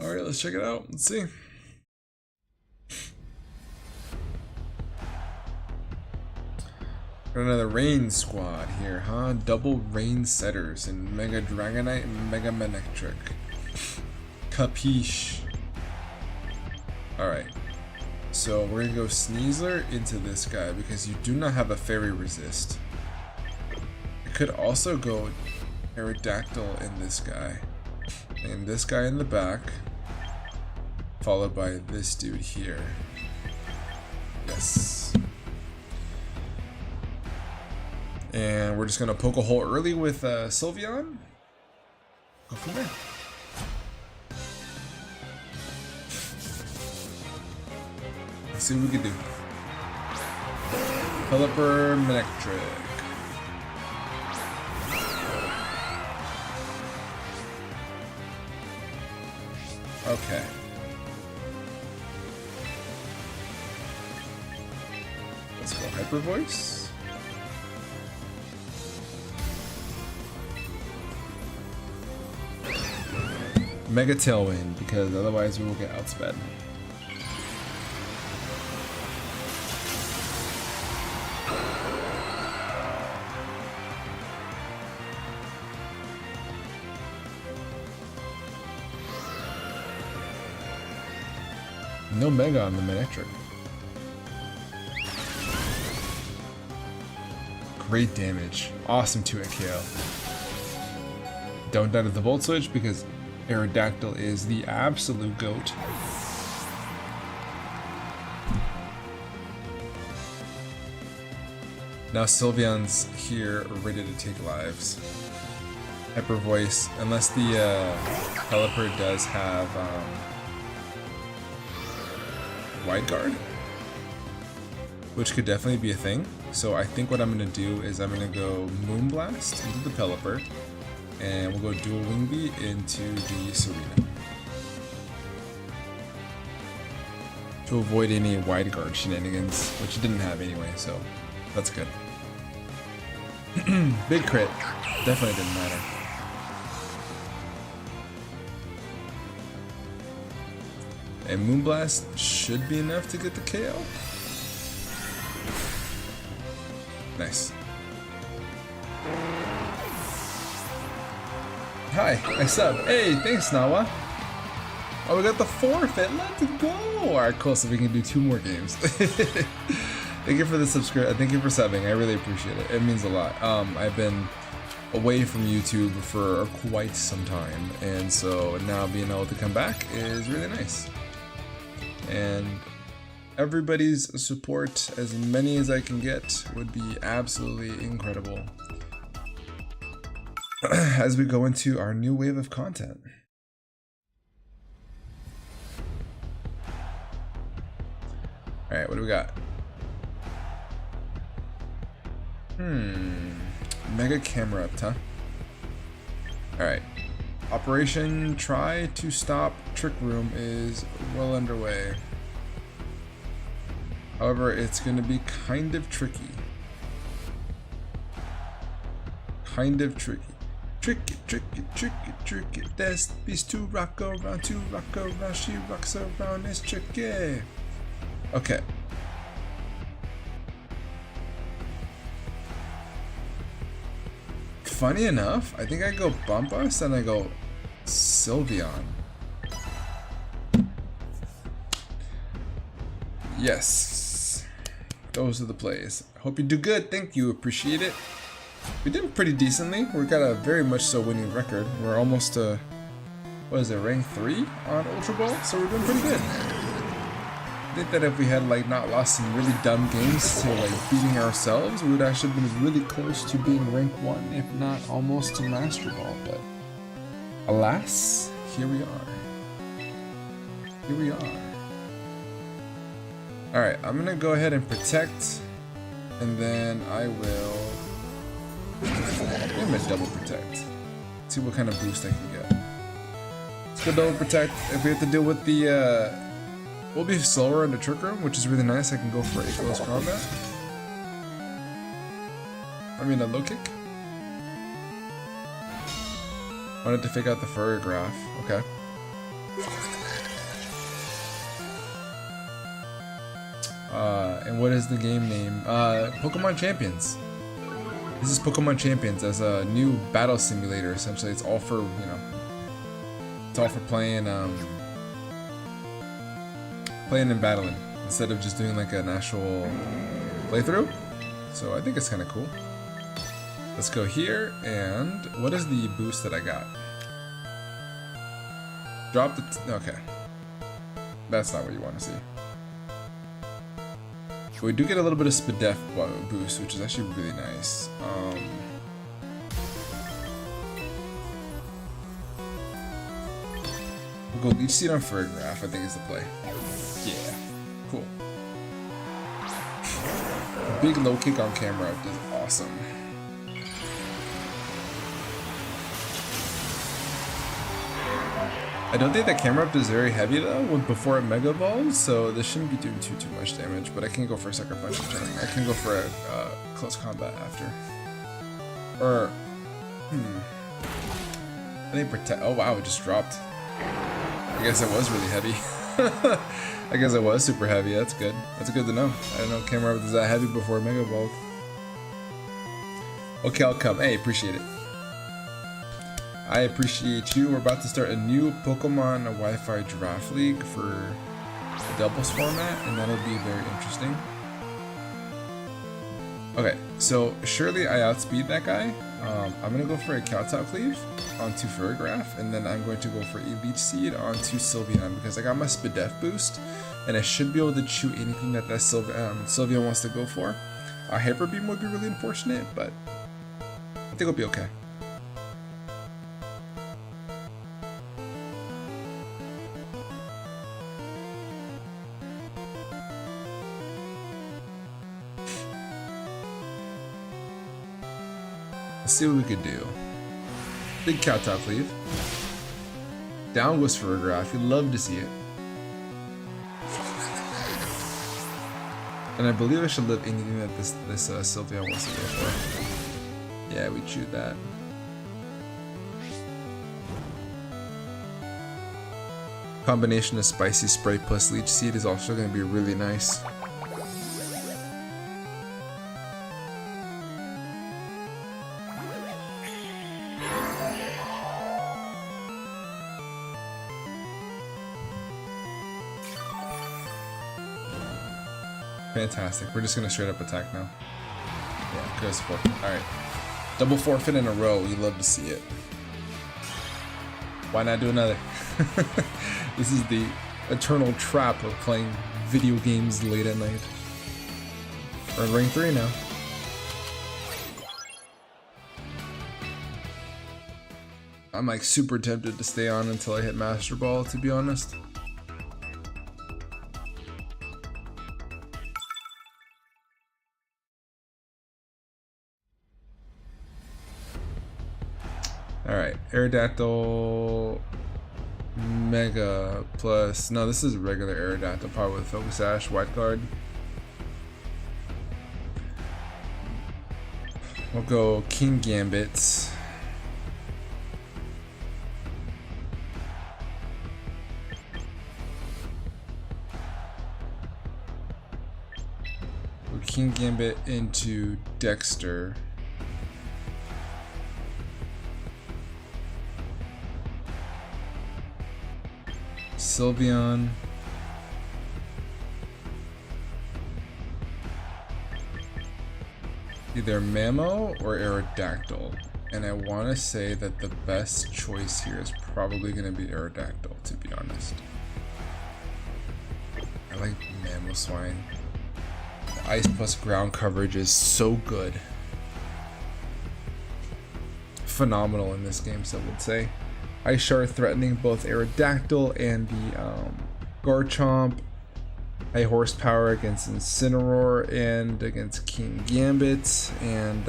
Alright, let's check it out. Let's see. Got another rain squad here, huh? Double rain setters in Mega Dragonite and Mega Manectric. Capiche. Alright. So we're gonna go Sneasler into this guy because you do not have a fairy resist. I could also go Aerodactyl in this guy. And this guy in the back. Followed by this dude here. Yes. And we're just gonna poke a hole early with Sylveon. Go from there. Let's see what we can do. Pelipper, Manectric. Okay. Let's go Hyper Voice. Mega Tailwind, because otherwise we will get outsped. No Mega on the Manectric. Great damage. Awesome 2-hit KO. Don't die to the Volt Switch because Aerodactyl is the absolute GOAT. Now Sylveon's here ready to take lives. Hyper Voice, unless the Pelipper does have Wide Guard, which could definitely be a thing. So I think what I'm going to do is I'm going to go Moonblast into the Pelipper, and we'll go Dual Wing Beat into the Serena to avoid any Wide Guard shenanigans, which it didn't have anyway, so that's good. Big crit, definitely didn't matter. And Moonblast should be enough to get the KO. Nice. Hi, I sub. Hey, thanks, Nawa. Oh, we got the forfeit. Let's go. All right, cool. So we can do 2 more games. Thank you for the subscribe. Thank you for subbing. I really appreciate it. It means a lot. I've been away from YouTube for quite some time, and so now being able to come back is really nice. And everybody's support, as many as I can get, would be absolutely incredible as we go into our new wave of content. All right, what do we got? Mega camera up, huh? All right. Operation Try to Stop Trick Room is well underway. However, it's going to be kind of tricky. Tricky. Tricky. There's these 2 rock around, 2 rock around, she rocks around, it's tricky. Okay. Funny enough, I think I go Bumpus and I go Sylveon. Yes. Those are the plays. Hope you do good. Thank you. Appreciate it. We did pretty decently. We got a very much so winning record. We're almost to, what is it, rank 3 on Ultra Ball? So we're doing pretty good. I think that if we had like not lost some really dumb games to like beating ourselves, we would actually have been really close to being rank 1, if not almost to Master Ball. But alas, here we are. Here we are. Alright, I'm gonna go ahead and protect, and then I will. I'm gonna double protect. See what kind of boost I can get. Let's go double protect. If we have to deal with the we'll be slower in the trick room, which is really nice. I can go for a close combat. I mean a low kick. Wanted to figure out the furry graph. Okay. And what is the game name? Pokemon Champions. This is Pokemon Champions as a new battle simulator. Essentially, it's all for, you know, it's all for playing and battling instead of just doing like an actual playthrough. So I think it's kind of cool. Let's go here, and what is the boost that I got? Drop the okay. That's not what you want to see. But we do get a little bit of Spadef boost, which is actually really nice. We'll go Leech Seed on Furgraph, I think is the play. Yeah, cool. Big low kick on camera is awesome. I don't think that camera up is very heavy though before it mega evolves, so this shouldn't be doing too much damage. But I can go for a sucker punch turn. I can go for a close combat after. Or I think protect. Oh wow, it just dropped. I guess it was really heavy. I guess it was super heavy. That's good. That's good to know. I didn't know camera was that heavy before mega evolved. Okay, I'll come. Hey, appreciate it. I appreciate you. We're about to start a new Pokemon Wi-Fi Draft League for the doubles format, and that'll be very interesting. Okay, so surely I outspeed that guy. I'm gonna go for a Kowtow Cleave onto Furgraph, and then I'm going to go for a Leech Seed onto Sylveon because I got my Spadef boost, and I should be able to chew anything that Sylveon wants to go for. Hyper Beam would be really unfortunate, but I think it'll be okay. Let's see what we could do. Big Kowtow Cleave. Down was Furgraph. You'd love to see it. And I believe I should live anything that this Sylveon wants to go for. Yeah, we chewed that. Combination of Spicy Spray plus Leech Seed is also going to be really nice. Fantastic. We're just going to straight up attack now. Yeah, good support. Alright. Double forfeit in a row. You love to see it. Why not do another? This is the eternal trap of playing video games late at night. We're in ring 3 now. I'm like super tempted to stay on until I hit Master Ball, to be honest. Alright, Aerodactyl Mega plus, no, this is regular Aerodactyl, power with Focus Sash, White Guard. We'll go King Gambit. We'll King Gambit into Dexter. Sylveon. Either Mamo or Aerodactyl. And I want to say that the best choice here is probably going to be Aerodactyl, to be honest. I like Mamoswine. The Ice plus ground coverage is so good. Phenomenal in this game, some would say. Ice Shard threatening both Aerodactyl and the Garchomp. High horsepower against Incineroar and against King Gambit and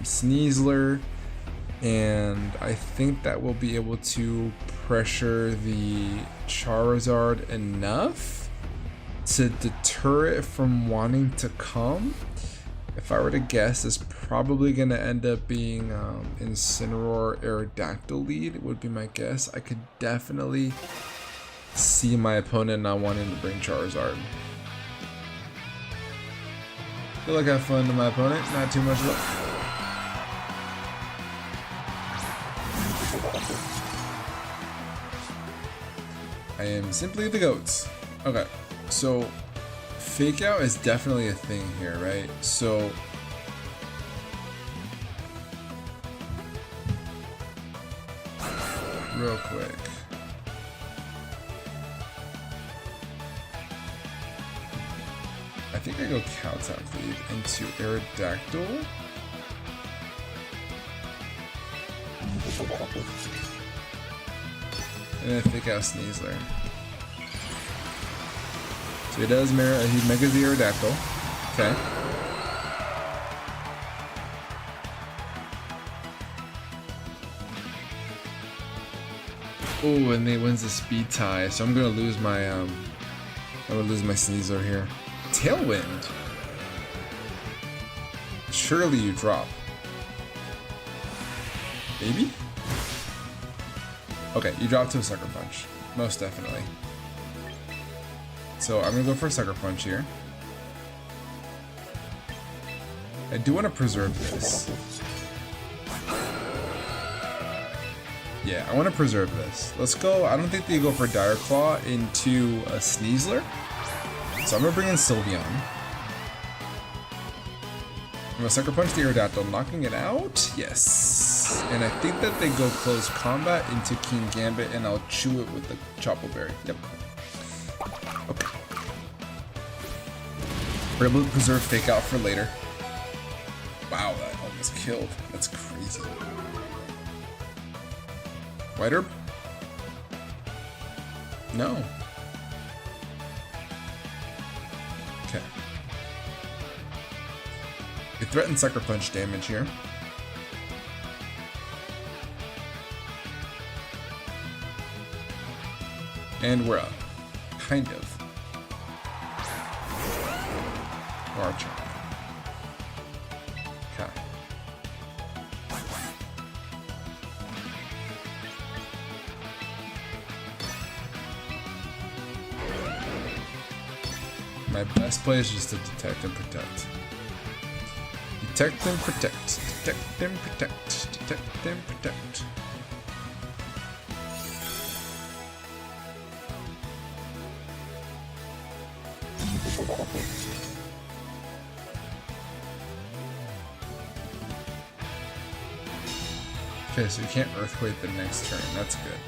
Sneasler. And I think that we'll be able to pressure the Charizard enough to deter it from wanting to come. If I were to guess, it's probably going to end up being Incineroar Aerodactyl lead, would be my guess. I could definitely see my opponent not wanting to bring Charizard. Feel like I have fun to my opponent, not too much luck. I am simply the GOAT. Okay, so Fake Out is definitely a thing here, right? So real quick. I think I go Cowtop lead into Aerodactyl. And then Fake Out Sneasler. So he does mirror, he Megas the Aerodactyl. Okay. Oh, and they wins the speed tie, so I'm gonna lose my Sneasler here. Tailwind. Surely you drop. Maybe? Okay, you drop to a Sucker Punch. Most definitely. So I'm gonna go for a Sucker Punch here. I do want to preserve this. Yeah, I want to preserve this. Let's go. I don't think they go for Dire Claw into a Sneasler. So I'm gonna bring in Sylveon. I'm gonna Sucker Punch the Aerodactyl, knocking it out. Yes. And I think that they go close combat into King Gambit, and I'll chew it with the Chople Berry. Yep. Okay. We're able to preserve Fake Out for later. Wow, that almost killed. That's crazy. White Herb? No. Okay. It threatens Sucker Punch damage here. And we're up. Kind of. Garchomp. Okay. My best play is just to detect and protect. Detect and protect. Detect and protect. Detect and protect. Okay, so you can't Earthquake the next turn. That's good.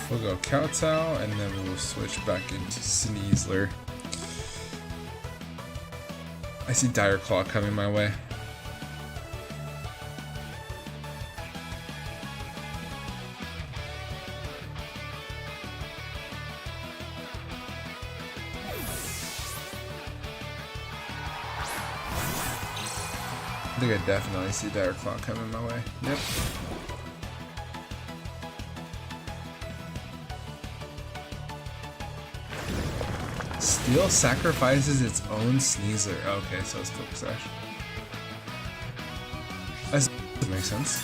We'll go Kowtow, and then we will switch back into Sneasler. I see Dire Claw coming my way. I think I definitely see Dire Claw coming my way. Yep. Steel sacrifices its own Sneasler. Okay, so it's Focus Sash. That makes sense.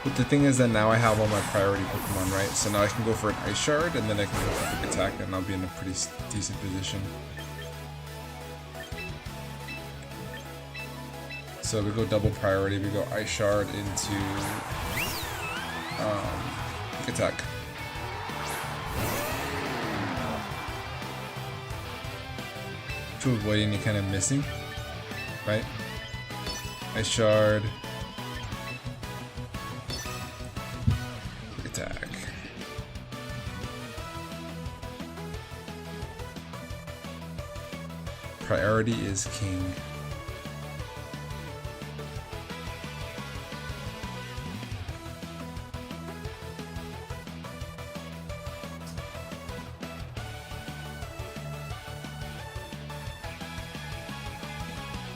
But the thing is that now I have all my priority Pokemon, right? So now I can go for an Ice Shard, and then I can go for a quick attack, and I'll be in a pretty decent position. So we go double priority. We go Ice Shard into quick attack. To avoid any kind of missing, right? Ice Shard. Quick attack. Priority is king.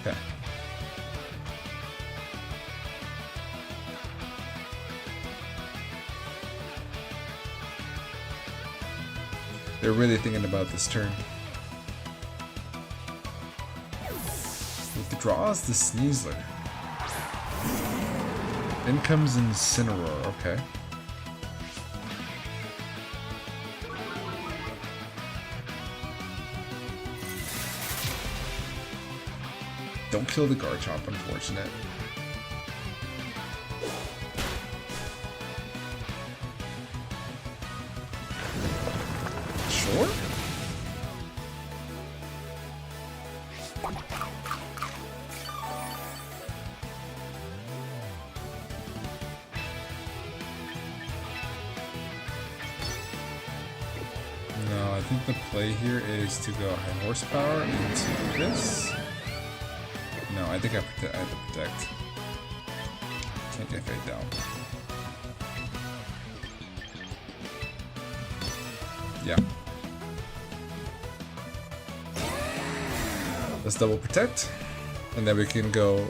Okay. They're really thinking about this turn. Withdraws the Sneasler. Then comes Incineroar, okay. Don't kill the Garchomp, unfortunate. Sure? No, I think the play here is to go high horsepower into this. No, I think I have to protect. Can't get Fade down. Yeah. Let's double protect. And then we can go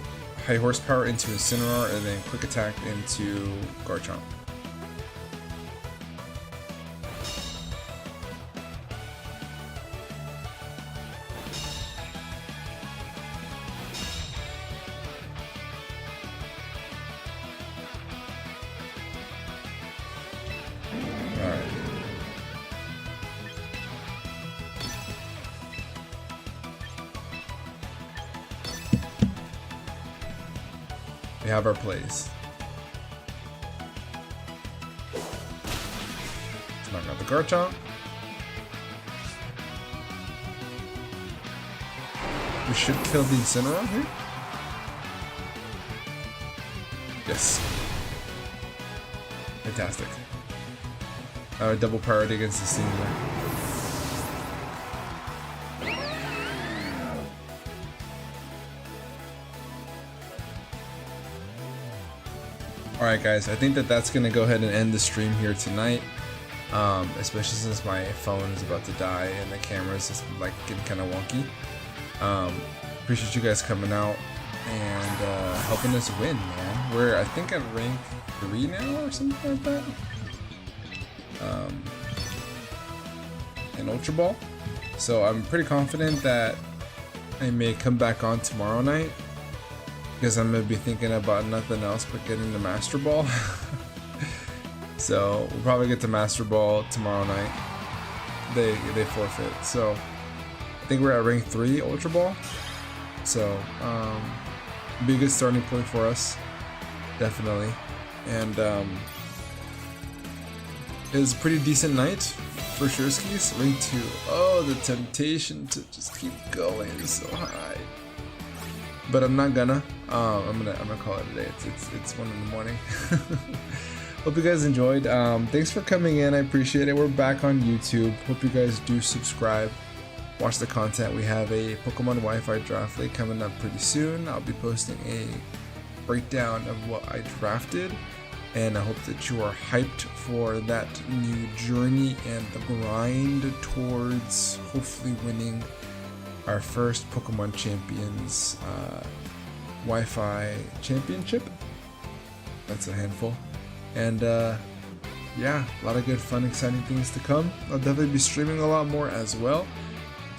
high horsepower into Incineroar and then quick attack into Garchomp. We have our plays. Let's knock out the Garchomp. We should kill the Incineroar here. Yes. Fantastic. Double priority against the Sneasler. Alright guys, I think that's going to go ahead and end the stream here tonight, especially since my phone is about to die and the camera is just like getting kind of wonky. appreciate you guys coming out and helping us win, man. We're, I think, at rank 3 now or something like that. In Ultra Ball. So I'm pretty confident that I may come back on tomorrow night, because I'm gonna be thinking about nothing else but getting the Master Ball. So we'll probably get to Master Ball tomorrow night. They forfeit. So I think we're at rank 3 Ultra Ball. So be a good starting point for us, definitely. And it was a pretty decent night for sure. Skis rank 2. Oh, the temptation to just keep going is so high. But I'm not gonna. I'm gonna call it a day. It's 1 in the morning. Hope you guys enjoyed. Thanks for coming in. I appreciate it. We're back on YouTube. Hope you guys do subscribe. Watch the content. We have a Pokemon Wi-Fi draft league coming up pretty soon. I'll be posting a breakdown of what I drafted, and I hope that you are hyped for that new journey and the grind towards hopefully winning our first Pokemon Champions Wi-Fi championship. That's a handful. And yeah, a lot of good, fun, exciting things to come. I'll definitely be streaming a lot more as well.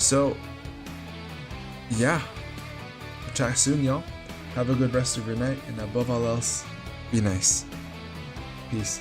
So yeah, we'll chat soon, y'all. Have a good rest of your night, and above all else, be nice. Peace.